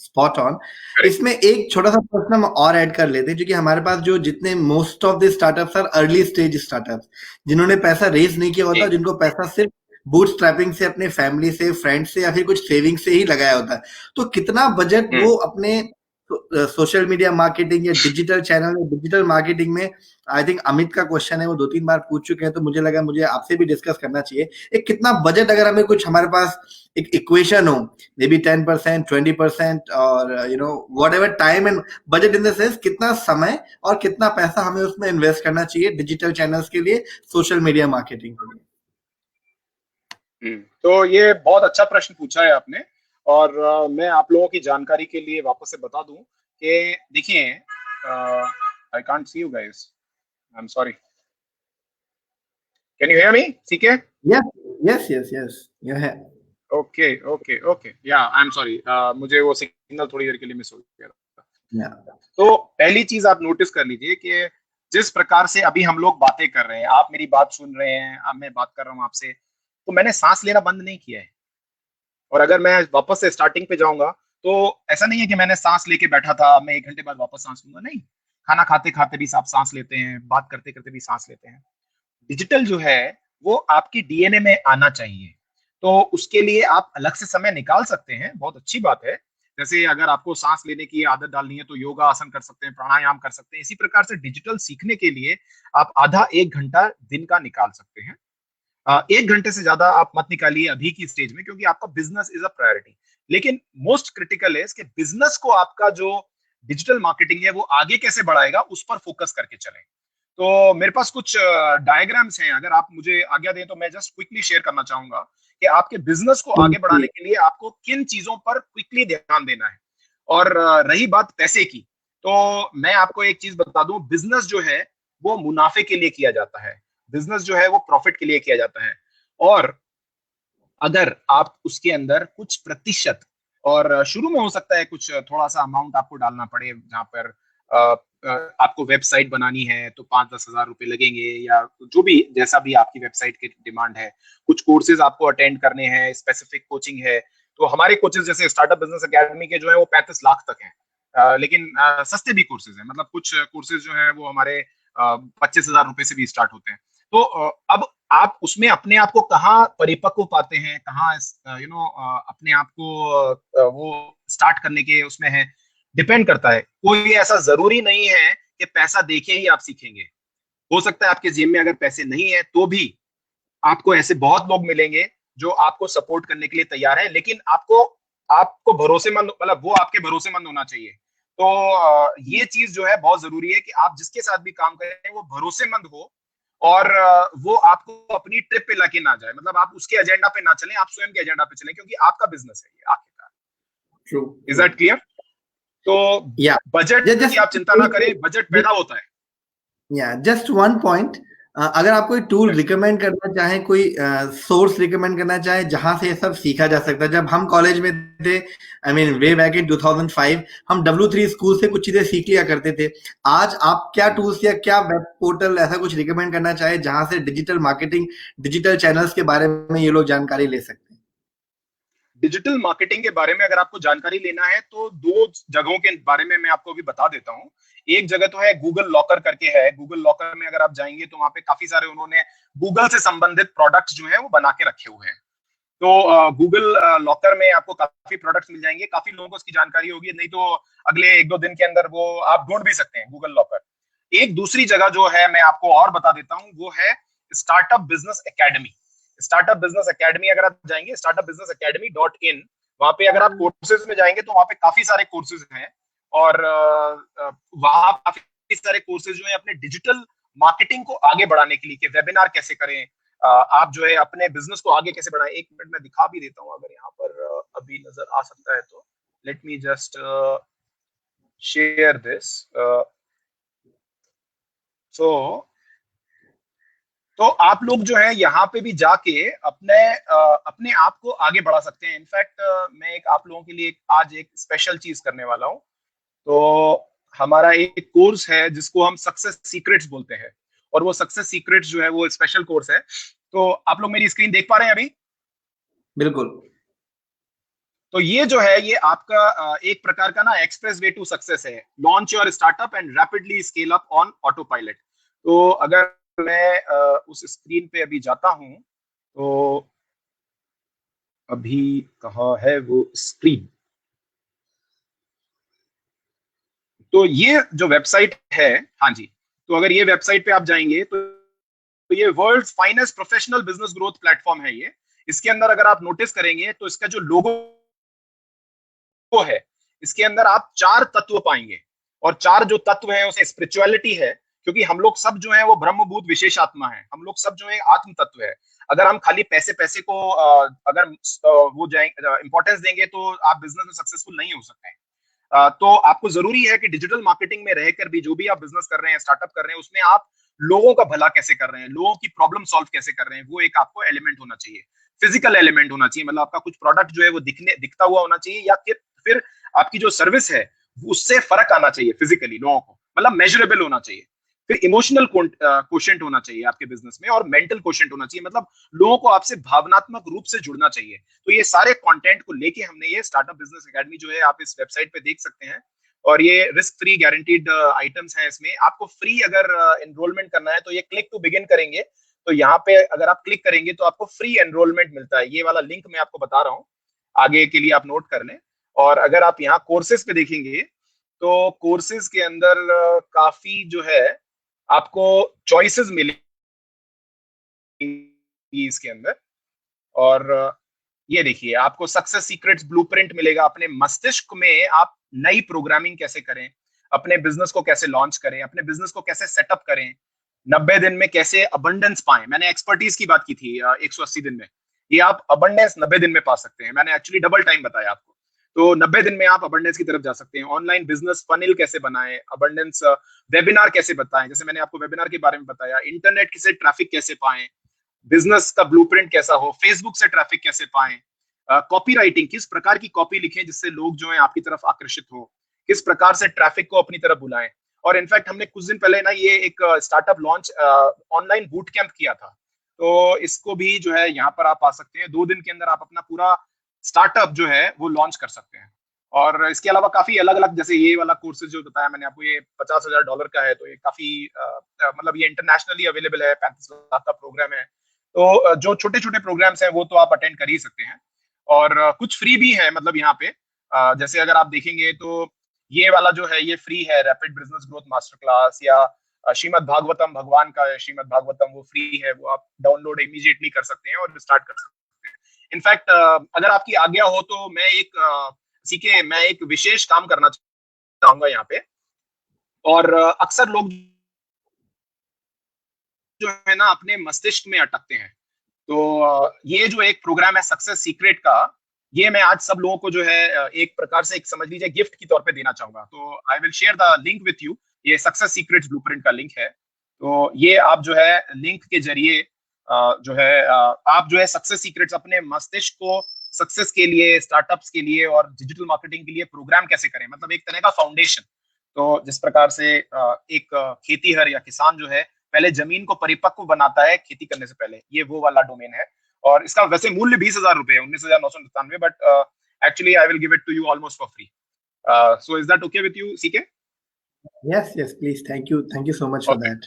spot on. इसमें एक छोटा सा प्रश्न हम और ऐड कर लेते हैं, क्योंकि हमारे पास जो जितने most of the startups are early stage startups, जिन्होंने पैसा रेज नहीं किया होता, जिनको पैसा सिर्फ बूटस्ट्रैपिंग से, अपने फैमिली से, फ्रेंड से, या फिर कुछ सेविंग से ही लगाया होता है, तो कितना बजट वो अपने सोशल मीडिया मार्केटिंग या डिजिटल चैनल या डिजिटल मार्केटिंग में, आई थिंक अमित का क्वेश्चन है, वो 2-3 बार पूछ चुके हैं, तो मुझे लगा मुझे आपसे भी डिस्कस करना चाहिए। एक कितना बजट, अगर हमें कुछ हमारे पास एक इक्वेशन हो, मे बी 10%, 20%, और whatever time and budget, in the sense कितना समय और कितना पैसा हमें उसमें इन्वेस्ट करना चाहिए डिजिटल चैनल्स के लिए, सोशल मीडिया मार्केटिंग के लिए। तो ये बहुत अच्छा प्रश्न पूछा है आपने। और मैं आप लोगों की जानकारी के लिए वापस से बता दूं कि देखिए, I can't see you guys, I am sorry, can you hear me? ठीक है, यस यू है। ओके या आई एम सॉरी, मुझे वो सिग्नल थोड़ी देर के लिए मिस हो गया था। Yeah. तो पहली चीज आप नोटिस कर लीजिए कि जिस प्रकार से अभी हम लोग बातें कर रहे हैं, आप मेरी बात सुन रहे हैं, अब मैं बात कर रहा हूं आपसे, तो मैंने सांस लेना बंद नहीं किया है। और अगर मैं वापस से स्टार्टिंग पे जाऊंगा तो ऐसा नहीं है कि मैंने सांस लेके बैठा था, मैं 1 घंटे बाद वापस सांस लूंगा, नहीं। खाना खाते खाते भी आप सांस लेते हैं, बात करते करते भी सांस लेते हैं। डिजिटल जो है वो आपकी डीएनए में आना चाहिए, तो उसके लिए आप अलग से समय निकाल सकते हैं, बहुत अच्छी बात है। जैसे अगर आपको सांस लेने की आदत डालनी है तो योगा आसन कर सकते हैं, प्राणायाम कर सकते हैं। इसी प्रकार से डिजिटल सीखने के लिए आप आधा 1 घंटा दिन का निकाल सकते हैं। 1 घंटे से ज्यादा आप मत निकालिए अभी की स्टेज में, क्योंकि आपका बिजनेस इज अ प्रायोरिटी। लेकिन मोस्ट क्रिटिकल है कि बिजनेस को आपका जो डिजिटल मार्केटिंग है वो आगे कैसे बढ़ाएगा, उस पर फोकस करके चलें। तो मेरे पास कुछ डायग्राम्स हैं, अगर आप मुझे आज्ञा दें तो मैं जस्ट क्विकली शेयर करना चाहूंगा कि आपके बिजनेस को आगे बढ़ाने के लिए आपको किन चीजों पर क्विकली ध्यान देना है। और रही बात पैसे की, तो मैं आपको एक चीज बता दूं, बिजनेस जो है वो मुनाफे के लिए किया जाता है, बिजनेस जो है वो प्रॉफिट के लिए किया जाता है। और अगर आप उसके अंदर कुछ प्रतिशत, और शुरू में हो सकता है कुछ थोड़ा सा अमाउंट आपको डालना पड़े, जहां पर आपको वेबसाइट बनानी है तो 5-10 हजार रुपए लगेंगे, या जो भी जैसा भी आपकी वेबसाइट की डिमांड है। कुछ कोर्सेज आपको अटेंड करने हैं, स्पेसिफिक कोचिंग है। तो हमारे कोचेस जैसे स्टार्टअप बिजनेस एकेडमी के जो है वो 35 लाख तक हैं, लेकिन सस्ते भी कोर्सेज हैं। मतलब कुछ कोर्सेज जो है वो हमारे 25,000 रुपए से भी स्टार्ट होते हैं। तो अब आप उसमें अपने आप को कहाँ परिपक्व पाते हैं, कहाँ अपने आप को वो स्टार्ट करने के उसमें है, डिपेंड करता है। कोई ऐसा जरूरी नहीं है कि पैसा देके ही आप सीखेंगे। हो सकता है आपके जेब में अगर पैसे नहीं है तो भी आपको ऐसे बहुत लोग मिलेंगे जो आपको सपोर्ट करने के लिए तैयार है, लेकिन आपको भरोसेमंद, मतलब वो आपके भरोसेमंद होना चाहिए। तो ये चीज जो है बहुत जरूरी है कि आप जिसके साथ भी काम करें वो भरोसेमंद हो, और वो आपको अपनी ट्रिप पे लाके ना जाए। मतलब आप उसके एजेंडा पे ना चलें, आप स्वयं के एजेंडा पे चलें, क्योंकि आपका बिजनेस है ये आखिरकार। Is that clear? तो बजट की आप चिंता ना करें, बजट पैदा होता है। जस्ट वन पॉइंट, अगर आप कोई टूल रिकमेंड करना चाहें, कोई सोर्स रिकमेंड करना चाहें जहां से ये सब सीखा जा सकता है। जब हम कॉलेज में थे, I mean way back in 2005, हम W3 स्कूल से कुछ चीजें सीख लिया करते थे। आज आप क्या टूल्स या क्या वेब पोर्टल ऐसा कुछ रिकमेंड करना चाहें जहां से डिजिटल मार्केटिंग, डिजिटल चैनल्स के बारे में ये लोग जानकारी ले सकते हैं? डिजिटल मार्केटिंग के बारे में अगर आपको जानकारी लेना है तो दो जगहों के बारे में मैं आपको अभी बता देता हूँ। एक जगह तो है गूगल लॉकर करके है। गूगल लॉकर में अगर आप जाएंगे तो वहां पे काफी सारे उन्होंने गूगल से संबंधित प्रोडक्ट्स जो है वो बना के रखे हुए हैं। तो गूगल लॉकर में आपको काफी प्रोडक्ट्स मिल जाएंगे। काफी लोगों को इसकी जानकारी होगी, नहीं तो अगले 1-2 दिन के अंदर वो आप ढूंढ भी सकते हैं गूगल लॉकर। एक दूसरी जगह जो है मैं आपको और बता देता हूँ, वो है startup business academy. Startup business academy अगर आप जाएंगे startupbusinessacademy.in, वहां पे अगर आप कोर्सेज में जाएंगे तो वहां पे काफी सारे कोर्सेज हैं। और वहां काफी सारे कोर्सेज जो है अपने डिजिटल मार्केटिंग को आगे बढ़ाने के लिए, कि वेबिनार कैसे करें, आप जो है अपने बिजनेस को आगे कैसे बढ़ाएं। एक मिनट में दिखा भी देता हूं, अगर यहाँ पर अभी नजर आ सकता है तो। Let me just share this. तो आप लोग जो है यहाँ पे भी जाके अपने आप को आगे बढ़ा सकते हैं। इनफैक्ट मैं आप लोगों के लिए आज एक स्पेशल चीज करने वाला हूँ। तो हमारा एक कोर्स है जिसको हम सक्सेस सीक्रेट्स बोलते हैं, और वो सक्सेस सीक्रेट्स जो है वो स्पेशल कोर्स है। तो आप लोग मेरी स्क्रीन देख पा रहे हैं अभी? बिल्कुल। तो ये जो है ये आपका एक प्रकार का ना एक्सप्रेस वे टू सक्सेस है। Launch your startup and rapidly scale up on auto pilot. तो अगर मैं उस स्क्रीन पे अभी जाता हूं तो अभी कहाँ है वो स्क्रीन? तो ये जो वेबसाइट है, हाँ जी, तो अगर ये वेबसाइट पे आप जाएंगे तो ये world finest professional business growth platform है ये। इसके अंदर अगर आप नोटिस करेंगे तो इसका जो लोगो है, इसके अंदर आप 4 तत्व पाएंगे। और 4 जो तत्व है उसे स्पिरिचुअलिटी है, क्योंकि हम लोग सब जो है वो ब्रह्मभूत विशेष आत्मा है। हम लोग सब जो है आत्म तत्व है। अगर हम खाली पैसे पैसे को अगर वो जाएंगे इंपॉर्टेंस देंगे तो आप बिजनेस में सक्सेसफुल नहीं हो सकते हैं। तो आपको जरूरी है कि डिजिटल मार्केटिंग में रहकर भी जो भी आप बिजनेस कर रहे हैं, स्टार्टअप कर रहे हैं, उसमें आप लोगों का भला कैसे कर रहे हैं, लोगों की प्रॉब्लम सॉल्व कैसे कर रहे हैं, वो एक आपको एलिमेंट होना चाहिए। फिजिकल एलिमेंट होना चाहिए, मतलब आपका कुछ प्रोडक्ट जो है वो दिखता हुआ होना चाहिए, या फिर आपकी जो सर्विस है उससे फर्क आना चाहिए फिजिकली लोगों को, मतलब मेजरेबल होना चाहिए। फिर इमोशनल कोशेंट होना चाहिए आपके बिजनेस में, और मेंटल कोशेंट होना चाहिए, मतलब लोगों को आपसे भावनात्मक रूप से जुड़ना चाहिए। तो ये सारे कंटेंट को लेके हमने ये स्टार्टअप बिजनेस एकेडमी जो है आप इस वेबसाइट पे देख सकते हैं। और ये रिस्क फ्री गारंटीड आइटम्स हैं। इसमें आपको फ्री अगर एनरोलमेंट करना है तो ये क्लिक टू बिगिन करेंगे, तो यहाँ पे अगर आप क्लिक करेंगे तो आपको फ्री एनरोलमेंट मिलता है। ये वाला लिंक मैं आपको बता रहा हूँ, आगे के लिए आप नोट कर लें। और अगर आप यहाँ कोर्सेज पे देखेंगे तो कोर्सेज के अंदर काफी जो है आपको चॉइसेस मिलेंगी इसके अंदर। और ये देखिए आपको सक्सेस सीक्रेट्स ब्लूप्रिंट मिलेगा। अपने मस्तिष्क में आप नई प्रोग्रामिंग कैसे करें, अपने बिजनेस को कैसे लॉन्च करें, अपने बिजनेस को कैसे सेटअप करें, 90 दिन में कैसे अबंडेंस पाएं। मैंने एक्सपर्टीज की बात की थी 180 दिन में, ये आप अबंडेंस 90 दिन में पा सकते हैं। मैंने एक्चुअली डबल टाइम बताया आपको। तो 90 दिन में आप अबंडेंस की तरफ जा सकते हैं। ऑनलाइन बिजनेस फनिल कैसे बनाएं, अबंडेंस वेबिनार कैसे बताएं, जैसे मैंने आपको वेबिनार के बारे में बताया, इंटरनेट से ट्रैफिक कैसे पाएं, बिजनेस का ब्लूप्रिंट कैसा हो, फेसबुक से ट्रैफिक कैसे पाएं, कॉपी राइटिंग किस प्रकार की कॉपी लिखें जिससे लोग जो है आपकी तरफ आकर्षित हो, किस प्रकार से ट्रैफिक को अपनी तरफ बुलाएं। और इनफैक्ट हमने कुछ दिन पहले ना ये एक startup launch online boot camp किया था, तो इसको भी जो है यहाँ पर आप आ सकते हैं। 2 दिन के अंदर आप अपना पूरा स्टार्टअप जो है वो लॉन्च कर सकते हैं। और इसके अलावा काफी अलग अलग, जैसे ये वाला कोर्सेज जो बताया मैंने आपको, ये $50,000 का है, तो ये काफी मतलब ये इंटरनेशनली अवेलेबल है, 35 लाख का प्रोग्राम है। तो जो छोटे छोटे प्रोग्राम्स हैं वो तो आप अटेंड कर ही सकते हैं। और कुछ फ्री भी है, मतलब यहाँ पे जैसे अगर आप देखेंगे तो ये वाला जो है ये फ्री है, rapid business growth master class, या श्रीमद् भागवतम, भगवान का श्रीमद् भागवतम, वो फ्री है, वो आप डाउनलोड इमीडिएटली कर सकते हैं और स्टार्ट कर सकते हैं। इनफैक्ट अगर आपकी आज्ञा हो तो मैं एक विशेष काम करना चाहूंगा यहाँ पे। और अक्सर लोग जो है ना अपने मस्तिष्क में अटकते हैं। तो ये जो एक प्रोग्राम है सक्सेस सीक्रेट का, ये मैं आज सब लोगों को जो है एक प्रकार से एक समझ लीजिए गिफ्ट की तौर पे देना चाहूंगा। तो आई will share the link with you. ये सक्सेस सीक्रेट्स ब्लूप्रिंट का लिंक है। तो ये आप जो है लिंक के जरिए जो है आप जो है सक्सेस सीक्रेट्स अपने मस्तिष्क को सक्सेस के लिए, स्टार्टअप्स के लिए और डिजिटल मार्केटिंग के लिए प्रोग्राम कैसे करें, मतलब एक तरह का फाउंडेशन। तो जिस प्रकार से एक खेतीहर या किसान जो है पहले जमीन को परिपक्व बनाता है खेती करने से पहले, ये वो वाला डोमेन है। और इसका वैसे मूल्य 20,000 रुपए है, 19,999, but actually I will give it to you almost for free. So is that okay with you, CK? Yes, please. Thank you so much for that.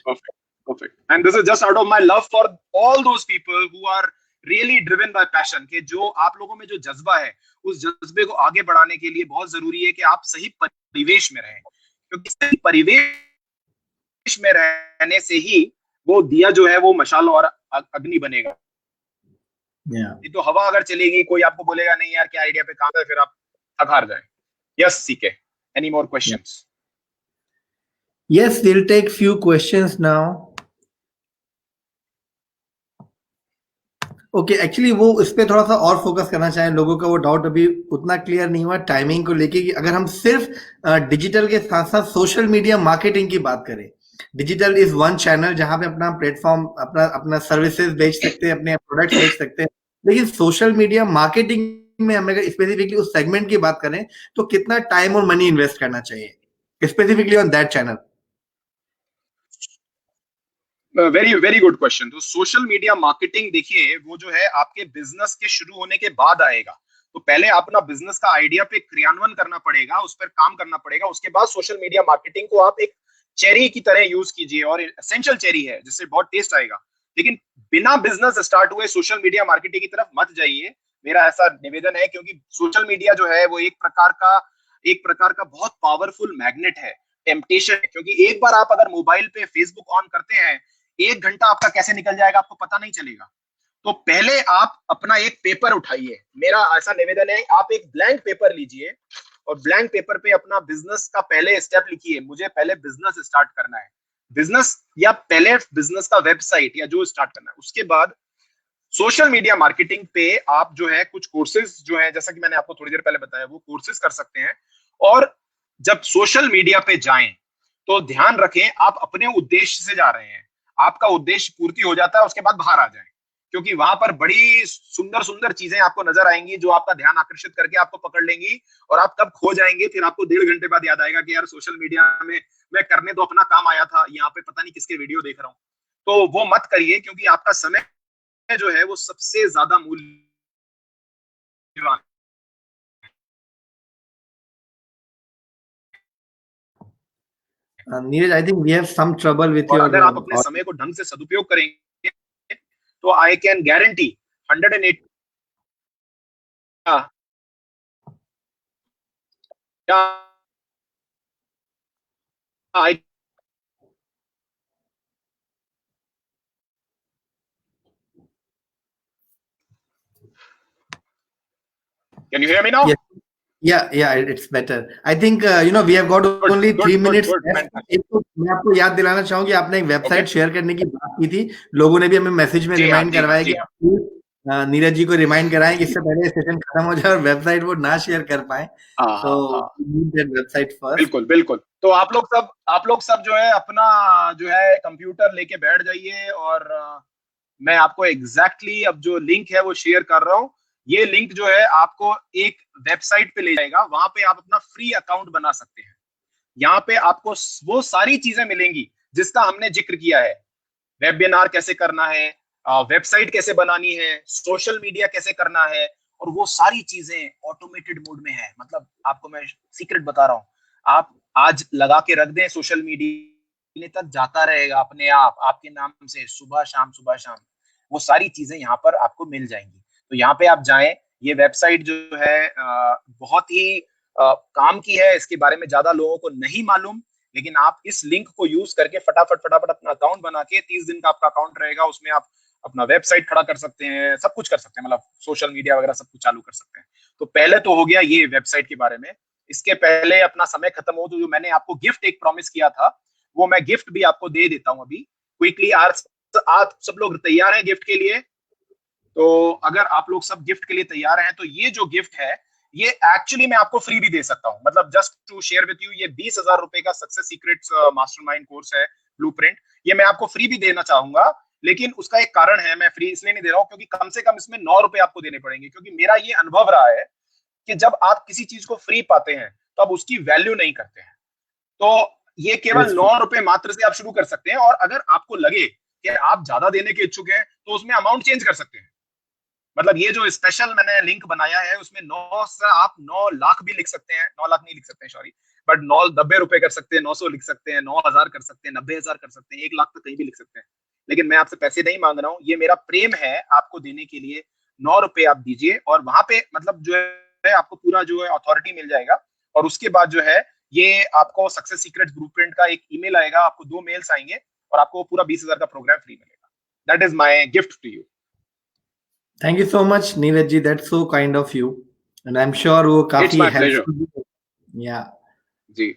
Perfect. And this is just out of my love for all those people who are really driven by passion. कि जो आप लोगों में जो जज्बा है, उस जज्बे को आगे बढ़ाने के लिए बहुत जरूरी है कि आप सही परिवेश में रहें, क्योंकि सही परिवेश में रहने से ही वो दिया जो है वो मशाल और अग्नि बनेगा. तो हवा अगर चलेगी, कोई आपको बोलेगा नहीं यार क्या आइडिया पे काम है, फिर आप थक हार जाए. Yes, CK. Any more questions? Yes, we'll take few questions now. Okay, actually वो इस पे थोड़ा सा और फोकस करना चाहें. लोगों का वो डाउट अभी उतना क्लियर नहीं हुआ टाइमिंग को लेके कि अगर हम सिर्फ डिजिटल के साथ साथ सोशल मीडिया मार्केटिंग की बात करें. डिजिटल इज वन चैनल जहां पे अपना प्लेटफॉर्म, अपना सर्विसेज बेच सकते हैं, अपने प्रोडक्ट्स बेच सकते हैं, लेकिन सोशल मीडिया मार्केटिंग में हमें अगर स्पेसिफिकली उस सेगमेंट की बात करें तो कितना टाइम और मनी इन्वेस्ट करना चाहिए specifically on that channel? Very good question. तो सोशल मीडिया मार्केटिंग देखिए, वो जो है आपके बिजनेस के शुरू होने के बाद आएगा. तो पहले अपना बिजनेस का आइडिया पे क्रियान्वयन करना पड़ेगा, उस पर काम करना पड़ेगा. उसके बाद सोशल मीडिया मार्केटिंग को आप एक चेरी की तरह यूज कीजिए, और एसेंशियल चेरी है जिससे बहुत टेस्ट आएगा. लेकिन बिना बिजनेस स्टार्ट हुए सोशल मीडिया मार्केटिंग की तरफ मत जाइए, मेरा ऐसा निवेदन है. क्योंकि सोशल मीडिया जो है वो एक प्रकार का बहुत पावरफुल मैग्नेट है, टेम्पटेशन है. क्योंकि एक बार आप अगर मोबाइल पे फेसबुक ऑन करते हैं, 1 घंटा आपका कैसे निकल जाएगा आपको पता नहीं चलेगा. तो पहले आप अपना एक पेपर उठाइए, मेरा ऐसा निवेदन है, आप एक ब्लैंक पेपर लीजिए और ब्लैंक पेपर पे अपना बिजनेस का पहले स्टेप लिखिए. मुझे पहले बिजनेस स्टार्ट करना है, बिजनेस या पहले बिजनेस का वेबसाइट या जो स्टार्ट करना है. उसके बाद सोशल मीडिया मार्केटिंग पे आप जो है कुछ कोर्सेज जो है, जैसा कि मैंने आपको थोड़ी देर पहले बताया, वो कोर्सेज कर सकते हैं. और जब सोशल मीडिया पे जाएं तो ध्यान रखें आप अपने उद्देश्य से जा रहे हैं. आपका उद्देश्य पूर्ति हो जाता है उसके बाद बाहर आ जाएं, क्योंकि वहां पर बड़ी सुंदर सुंदर चीजें आपको नजर आएंगी जो आपका ध्यान आकर्षित करके आपको पकड़ लेंगी, और आप तब खो जाएंगे. फिर आपको 1.5 घंटे बाद याद आएगा कि यार सोशल मीडिया में मैं करने तो अपना काम आया था, यहाँ पे पता नहीं किसके वीडियो देख रहा हूँ. तो वो मत करिए, क्योंकि आपका समय जो है वो सबसे ज्यादा मूल्यवान. Neeraj, I think we have some trouble with और your. अगर आप अपने समय को ढंग से सदुपयोग करेंगे तो I can guarantee 108. Can you hear me now? Yeah, it's better. I think we have got only 3 minutes left. मैं आपको याद दिलाना चाहूंगी, आपने एक वेबसाइट शेयर करने की बात की थी. लोगों ने भी हमें मैसेज में रिमाइंड करवाया कि नीरज जी को रिमाइंड कराएं कि इससे पहले सेशन खत्म हो जाए और वेबसाइट वो ना शेयर कर पाए. तो वेबसाइट फर्स्ट. बिल्कुल. तो आप लोग सब जो है अपना जो है कंप्यूटर लेके बैठ जाइए, और मैं आपको एग्जैक्टली अब जो लिंक है वो शेयर कर रहा हूँ. ये लिंक जो है आपको एक वेबसाइट पे ले जाएगा, वहां पे आप अपना फ्री अकाउंट बना सकते हैं. यहाँ पे आपको वो सारी चीजें मिलेंगी जिसका हमने जिक्र किया है. वेबिनार कैसे करना है, वेबसाइट कैसे बनानी है, सोशल मीडिया कैसे करना है, और वो सारी चीजें ऑटोमेटेड मोड में है. मतलब आपको मैं सीक्रेट बता रहा हूँ, आप आज लगा के रख दें सोशल मीडिया तक जाता रहेगा अपने आप आपके नाम से, सुबह शाम. वो सारी चीजें यहाँ पर आपको मिल जाएंगी. तो यहाँ पे आप जाएं. ये वेबसाइट जो है बहुत ही काम की है, इसके बारे में ज्यादा लोगों को नहीं मालूम, लेकिन आप इस लिंक को यूज करके फटाफट अपना अकाउंट बना के, 30 दिन का आपका अकाउंट रहेगा, उसमें आप अपना वेबसाइट खड़ा कर सकते हैं, सब कुछ कर सकते हैं, मतलब सोशल मीडिया वगैरह सब कुछ चालू कर सकते हैं. तो पहले तो हो गया ये वेबसाइट के बारे में. इसके पहले अपना समय खत्म हो तो जो मैंने आपको गिफ्ट एक प्रॉमिस किया था, वो मैं गिफ्ट भी आपको दे देता हूँ अभी क्विकली. आप सब लोग तैयार हैं गिफ्ट के लिए? तो अगर आप लोग सब गिफ्ट के लिए तैयार हैं तो ये जो गिफ्ट है ये एक्चुअली मैं आपको फ्री भी दे सकता हूं. मतलब just to share with you, ये 20,000 रुपए का सक्सेस सीक्रेट्स मास्टरमाइंड कोर्स है, ब्लूप्रिंट. ये मैं आपको फ्री भी देना चाहूंगा, लेकिन उसका एक कारण है. मैं फ्री इसलिए नहीं दे रहा हूं क्योंकि कम से कम इसमें 9 रुपए आपको देने पड़ेंगे. क्योंकि मेरा ये अनुभव रहा है कि जब आप किसी चीज को फ्री पाते हैं तो आप उसकी वैल्यू नहीं करते हैं. तो ये केवल 9 रुपए मात्र से आप शुरू कर सकते हैं, और अगर आपको लगे कि आप ज्यादा देने के इच्छुक हैं तो उसमें अमाउंट चेंज कर सकते हैं. मतलब ये जो स्पेशल मैंने लिंक बनाया है उसमें 9 से आप 9 लाख भी लिख सकते हैं, 9 लाख नहीं लिख सकते हैं सॉरी, बट 90 रुपए कर सकते हैं, 900 लिख सकते हैं, 9,000 कर सकते हैं, 90,000 कर सकते हैं, 1 लाख तो कहीं भी लिख सकते हैं। लेकिन मैं आपसे पैसे नहीं मांग रहा हूँ, ये मेरा प्रेम है आपको देने के लिए। 9 रुपए आप दीजिए और वहां पे मतलब जो है आपको पूरा जो है अथॉरिटी मिल जाएगा। और उसके बाद जो है ये आपको सक्सेस सीक्रेट ब्लूप्रिंट का एक ईमेल आएगा, आपको 2 मेल्स आएंगे और आपको पूरा 20,000 का प्रोग्राम फ्री मिलेगा। That is my gift to you. Thank you so much Neeraj ji, that's so kind of you and I am sure वो इट्स काफी माई प्लेजर हेल्पफुल। या जी।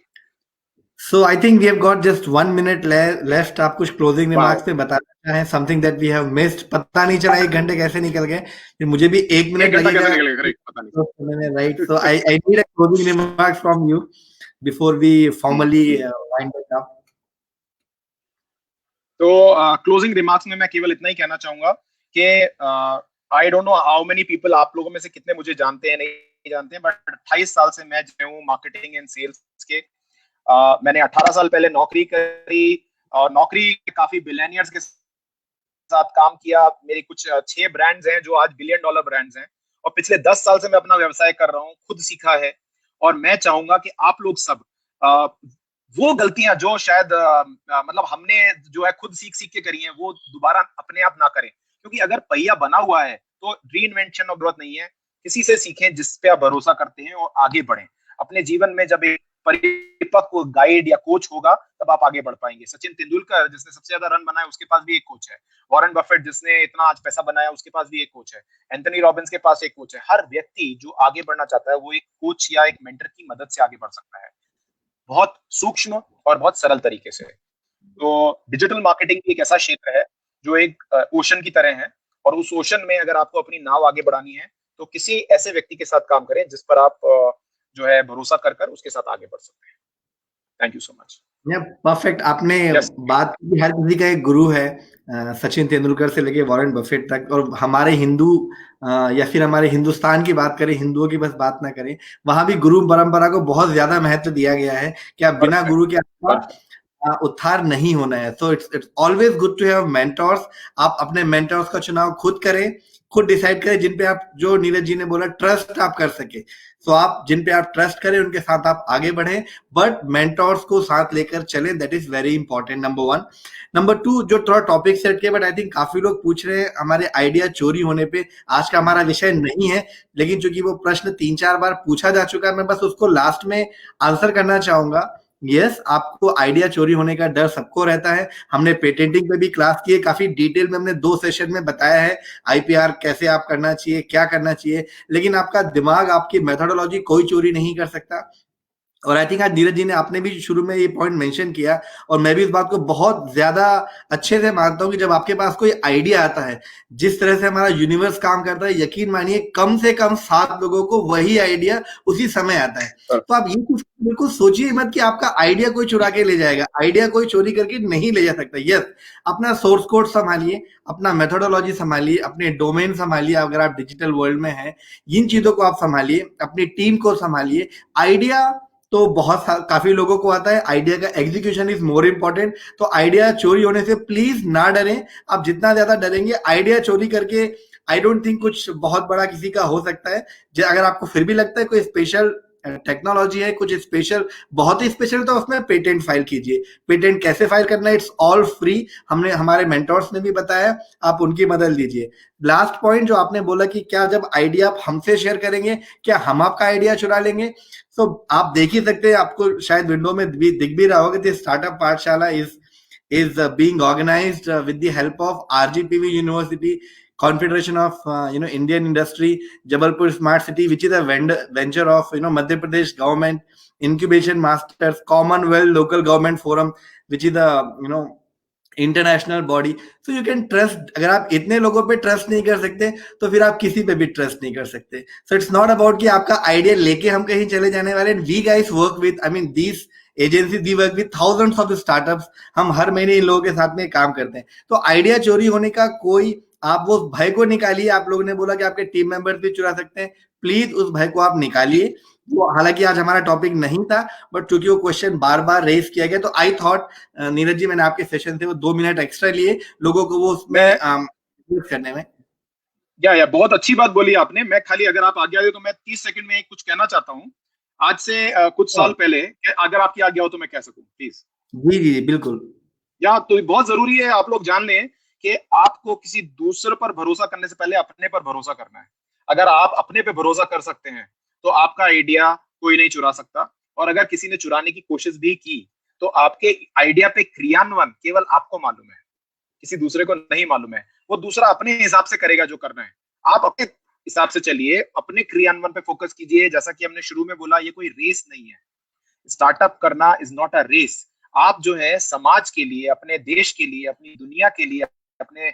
So I think we have got just 1 minute लेफ्ट। आप कुछ क्लोजिंग रिमार्क्स में बताना चाहें, something that we have missed? पता नहीं चला 1 घंटे कैसे निकल गए, फिर मुझे भी 1 मिनट 1 घंटा कैसे लगेगा निकलेगा, करेक्ट, पता नहीं। Right. So I need a closing remarks from you before we formally wind it up. तो क्लोजिंग रिमार्क्स में मैं केवल इतना ही कहना चाहूंगा कि I don't know how many people, आप लोगों में से कितने मुझे जानते हैं नहीं जानते हैं, बट 28 साल से मैं जो हूँ मार्केटिंग एंड सेल्स के। मैंने 18 साल पहले नौकरी करी और नौकरी काफी बिलियनियर्स के साथ काम किया। मेरी कुछ 6 ब्रांड्स हैं जो आज $1 बिलियन ब्रांड्स हैं और पिछले 10 साल से मैं अपना व्यवसाय कर रहा हूँ, खुद सीखा है। और मैं चाहूंगा कि आप लोग सब वो गलतियां जो शायद मतलब हमने जो है खुद सीख सीख के करी हैं वो दोबारा अपने आप ना करें, क्योंकि अगर पहिया बना हुआ है तो रीइन्वेंशन ऑफ जरूरत नहीं है। किसी से सीखें जिस पे आप भरोसा करते हैं और आगे बढ़ें। अपने जीवन में जब एक परिपक्व गाइड या कोच होगा तब आप आगे बढ़ पाएंगे। सचिन तेंदुलकर जिसने सबसे ज्यादा रन बनाए उसके पास भी एक कोच है। वॉरेन बफेट जिसने इतना आज पैसा बनाया उसके पास भी एक कोच है। एंथनी रॉबिन्स के पास एक कोच है। हर व्यक्ति जो आगे बढ़ना चाहता है वो एक कोच या एक मेंटर की मदद से आगे बढ़ सकता है, बहुत सूक्ष्म और बहुत सरल तरीके से। तो डिजिटल मार्केटिंग एक ऐसा क्षेत्र है जो एक ओशन की तरह है और उस ओशन में अगर आपको अपनी नाव आगे बढ़ानी है तो किसी ऐसे व्यक्ति के साथ काम करें जिस पर आप जो है भरोसा कर कर उसके साथ आगे बढ़ सकते हैं। Thank you so much. Perfect. आपने Yes. बात की, हर किसी का एक गुरु है, सचिन तेंदुलकर से लेके वॉरेन बफेट तक। और हमारे हिंदू या फिर हमारे हिंदुस्तान की बात करें, हिंदुओं की बस बात ना करें, वहां भी गुरु परंपरा को बहुत ज्यादा महत्व दिया गया है कि आप बिना गुरु के आपका उत्थान नहीं होना है। So it's always good to have mentors. आप अपने मेंटर्स का चुनाव खुद करें, खुद डिसाइड करें जिन पे आप, जो नीरज जी ने बोला, ट्रस्ट आप कर सके। सो आप जिन पे आप ट्रस्ट करें उनके साथ आप आगे बढ़ें, बट मेंटर्स को साथ लेकर चलें। That is very important, number 1। Number 2, जो थोड़ा टॉपिक सेट किया, बट आई थिंक काफी लोग पूछ रहे हैं हमारे आइडिया चोरी होने पे। आज का हमारा विषय नहीं है, लेकिन चूंकि वो प्रश्न 3-4 बार पूछा जा चुका है, मैं बस उसको लास्ट में आंसर करना चाहूंगा। यस, आपको आइडिया चोरी होने का डर सबको रहता है। हमने पेटेंटिंग पे भी क्लास की है, काफी डिटेल में हमने 2 सेशन में बताया है आईपीआर कैसे आप करना चाहिए, क्या करना चाहिए। लेकिन आपका दिमाग, आपकी मेथोडोलॉजी कोई चोरी नहीं कर सकता। और आई थिंक आज नीरज जी ने, आपने भी शुरू में ये पॉइंट मेंशन किया और मैं भी इस बात को बहुत ज्यादा अच्छे से मानता हूं कि जब आपके पास कोई आइडिया आता है, जिस तरह से हमारा यूनिवर्स काम करता है, यकीन मानिए कम से कम 7 लोगों को वही आइडिया उसी समय आता है। तो आप ये कुछ बिल्कुल सोचिए मत कि आपका आइडिया कोई चुरा के ले जाएगा। आइडिया कोई चोरी करके नहीं ले जा सकता। यस, अपना सोर्स कोड संभालिए, अपना मेथोडोलॉजी संभालिए, अपने डोमेन संभालिए अगर आप डिजिटल वर्ल्ड में हैं, इन चीजों को आप संभालिए, अपनी टीम को संभालिए। आइडिया तो बहुत काफी लोगों को आता है, आइडिया का एग्जीक्यूशन इज मोर इंपॉर्टेंट। तो आइडिया चोरी होने से प्लीज ना डरें। आप जितना ज्यादा डरेंगे आइडिया चोरी करके, आई डोंट थिंक कुछ बहुत बड़ा किसी का हो सकता है। अगर आपको फिर भी लगता है कोई स्पेशल टेक्नोलॉजी है, कुछ स्पेशल, बहुत ही स्पेशल, तो उसमें पेटेंट फाइल कीजिए। पेटेंट कैसे फाइल करना है, इट्स ऑल फ्री। हमने, हमारे मेंटर्स ने भी बताया, आप उनकी मदद लीजिए। लास्ट पॉइंट जो आपने बोला कि क्या जब आइडिया आप हमसे शेयर करेंगे, क्या हम आपका आइडिया चुरा लेंगे? तो आप देख ही सकते हैं, आपको शायद विंडो में दिख भी रहा होगा कि स्टार्टअप पाठशाला is being organized with the help of RGPV University, Confederation of Indian Industry, Jabalpur Smart City, which is a venture of Madhya Pradesh government, Incubation Masters, Commonwealth Local Government Forum, which is a international body. So you can trust. अगर आप इतने लोगों पे ट्रस्ट नहीं कर सकते तो फिर आप किसी पे भी ट्रस्ट नहीं कर सकते। सो इट्स नॉट अबाउट कि आपका आइडिया लेके हम कहीं चले जाने वाले। We guys work with, I mean these agencies, we work with thousands of startups. हम हर महीने इन लोगों के साथ में काम करते हैं। तो आइडिया चोरी होने का कोई, आप वो भय को निकालिए। आप लोगों ने बोला कि आपके टीम मेंबर्स भी चुरा सकते हैं, प्लीज उस भय को आप निकालिए। वो हालांकि आज हमारा टॉपिक नहीं था, बट चूंकि वो क्वेश्चन बार बार रेज किया गया तो आई थॉट नीरज जी, मैंने आपके सेशन से वो 2 मिनट एक्स्ट्रा लिए लोगों को वो उसमें करने में। या बहुत अच्छी बात बोली आपने। मैं खाली अगर आप आज्ञा दे तो मैं 30 सेकंड में कुछ कहना चाहता हूँ। आज से कुछ साल पहले, अगर आपकी आज्ञा हो तो मैं कह सकूं प्लीज। जी जी बिल्कुल। या तो बहुत जरूरी है आप लोग जान लें कि आपको किसी दूसरे पर भरोसा करने से पहले अपने पर भरोसा करना है। अगर आप अपने पे भरोसा कर सकते हैं तो आपका आइडिया कोई नहीं चुरा सकता, और अगर किसी ने चुराने की कोशिश भी की तो आपके आइडिया पे क्रियान्वयन केवल आपको मालूम है, किसी दूसरे को नहीं मालूम है। वो दूसरा अपने हिसाब से करेगा जो करना है। आप अपने हिसाब से चलिए, अपने क्रियान्वयन पे फोकस कीजिए। जैसा कि हमने शुरू में बोला, ये कोई रेस नहीं है। स्टार्टअप करना इज नॉट अ रेस। आप जो है समाज के लिए, अपने देश के लिए, अपनी दुनिया के लिए, अपने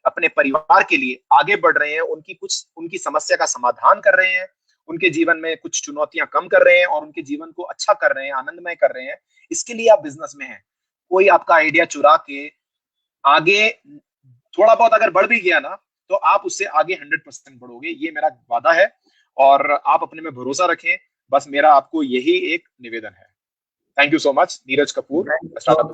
अपने परिवार के लिए आगे बढ़ रहे हैं। उनकी समस्या का समाधान कर रहे हैं, उनके जीवन में कुछ चुनौतियां कम कर रहे हैं और उनके जीवन को अच्छा कर रहे हैं, आनंदमय कर रहे हैं। इसके लिए आप बिजनेस में हैं। कोई आपका आइडिया चुरा के आगे थोड़ा बहुत अगर बढ़ भी गया ना, तो आप उससे आगे 100% बढ़ोगे, ये मेरा वादा है। और आप अपने में भरोसा रखें, बस मेरा आपको यही एक निवेदन है। Thank you so much, Neeraj Kapoor.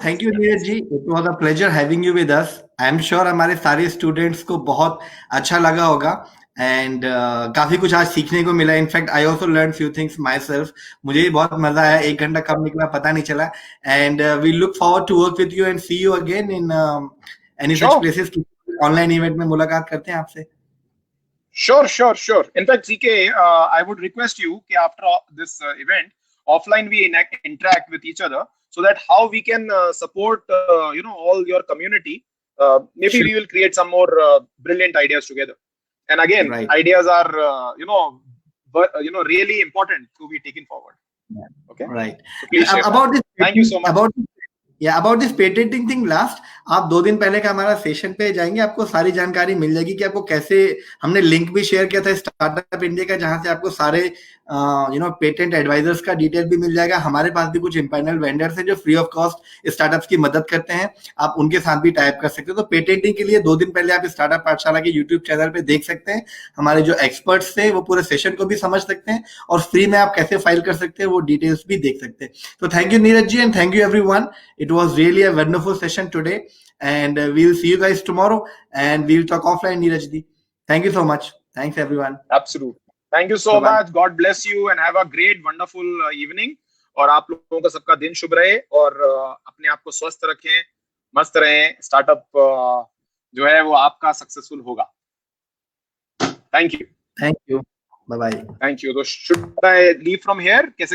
Thank you Neeraj ji, it was a pleasure having you with us. I am sure हमारे सारे स्टूडेंट्स को बहुत अच्छा लगा होगा, एंड काफी कुछ आज सीखने को मिला। In fact I also learn few things my self. मुझे भी बहुत मजा आया, 1 घंटा कब निकला पता नहीं चला। And we look forward to work with you and see you again in any such places. Online event में मुलाकात करते हैं आपसे। Sure. In fact, CK, I would request you कि after this event, offline we interact with each other so that how we can support all your community. Maybe Sure. we will create some more brilliant ideas together. And again, Right. ideas are really important to be taken forward. Yeah. Okay. Right. So please share About that. this, Thank you so much. About this patenting thing last, आप 2 दिन पहले का हमारा सेशन पे जाएंगे, आपको सारी जानकारी मिल जाएगी कि आपको कैसे। हमने लिंक भी शेयर किया था स्टार्टअप इंडिया का, जहां से आपको सारे पेटेंट एडवाइजर्स का डिटेल भी मिल जाएगा। हमारे पास भी कुछ इंपैनल वेंडर्स हैं जो फ्री ऑफ कॉस्ट स्टार्टअप्स की मदद करते हैं, आप उनके साथ भी टाइप कर सकते हो। तो पेटेंटिंग के लिए 2 दिन पहले आप स्टार्टअप पाठशाला के यूट्यूब चैनल पे देख सकते हैं। हमारे जो एक्सपर्ट्स थे वो पूरे सेशन को भी समझ सकते हैं, और फ्री में आप कैसे फाइल कर सकते हैं वो डिटेल्स भी देख सकते हैं। तो thank you Neeraj ji, and thank you everyone. It was really a wonderful session today, and we'll see you guys tomorrow, and we'll talk offline, Neeraj ji. Thank you so much. Thanks everyone. Absolutely. Thank you so Bye-bye. much. God bless you and have a great, wonderful evening. और आप लोगों का सबका दिन शुभ रहे, और अपने आप को स्वस्थ रखें, मस्त रहें। स्टार्टअप जो है वो आपका सक्सेसफुल होगा। Thank you. Thank you. Bye bye. Thank you. तो should I leave from here? कैसे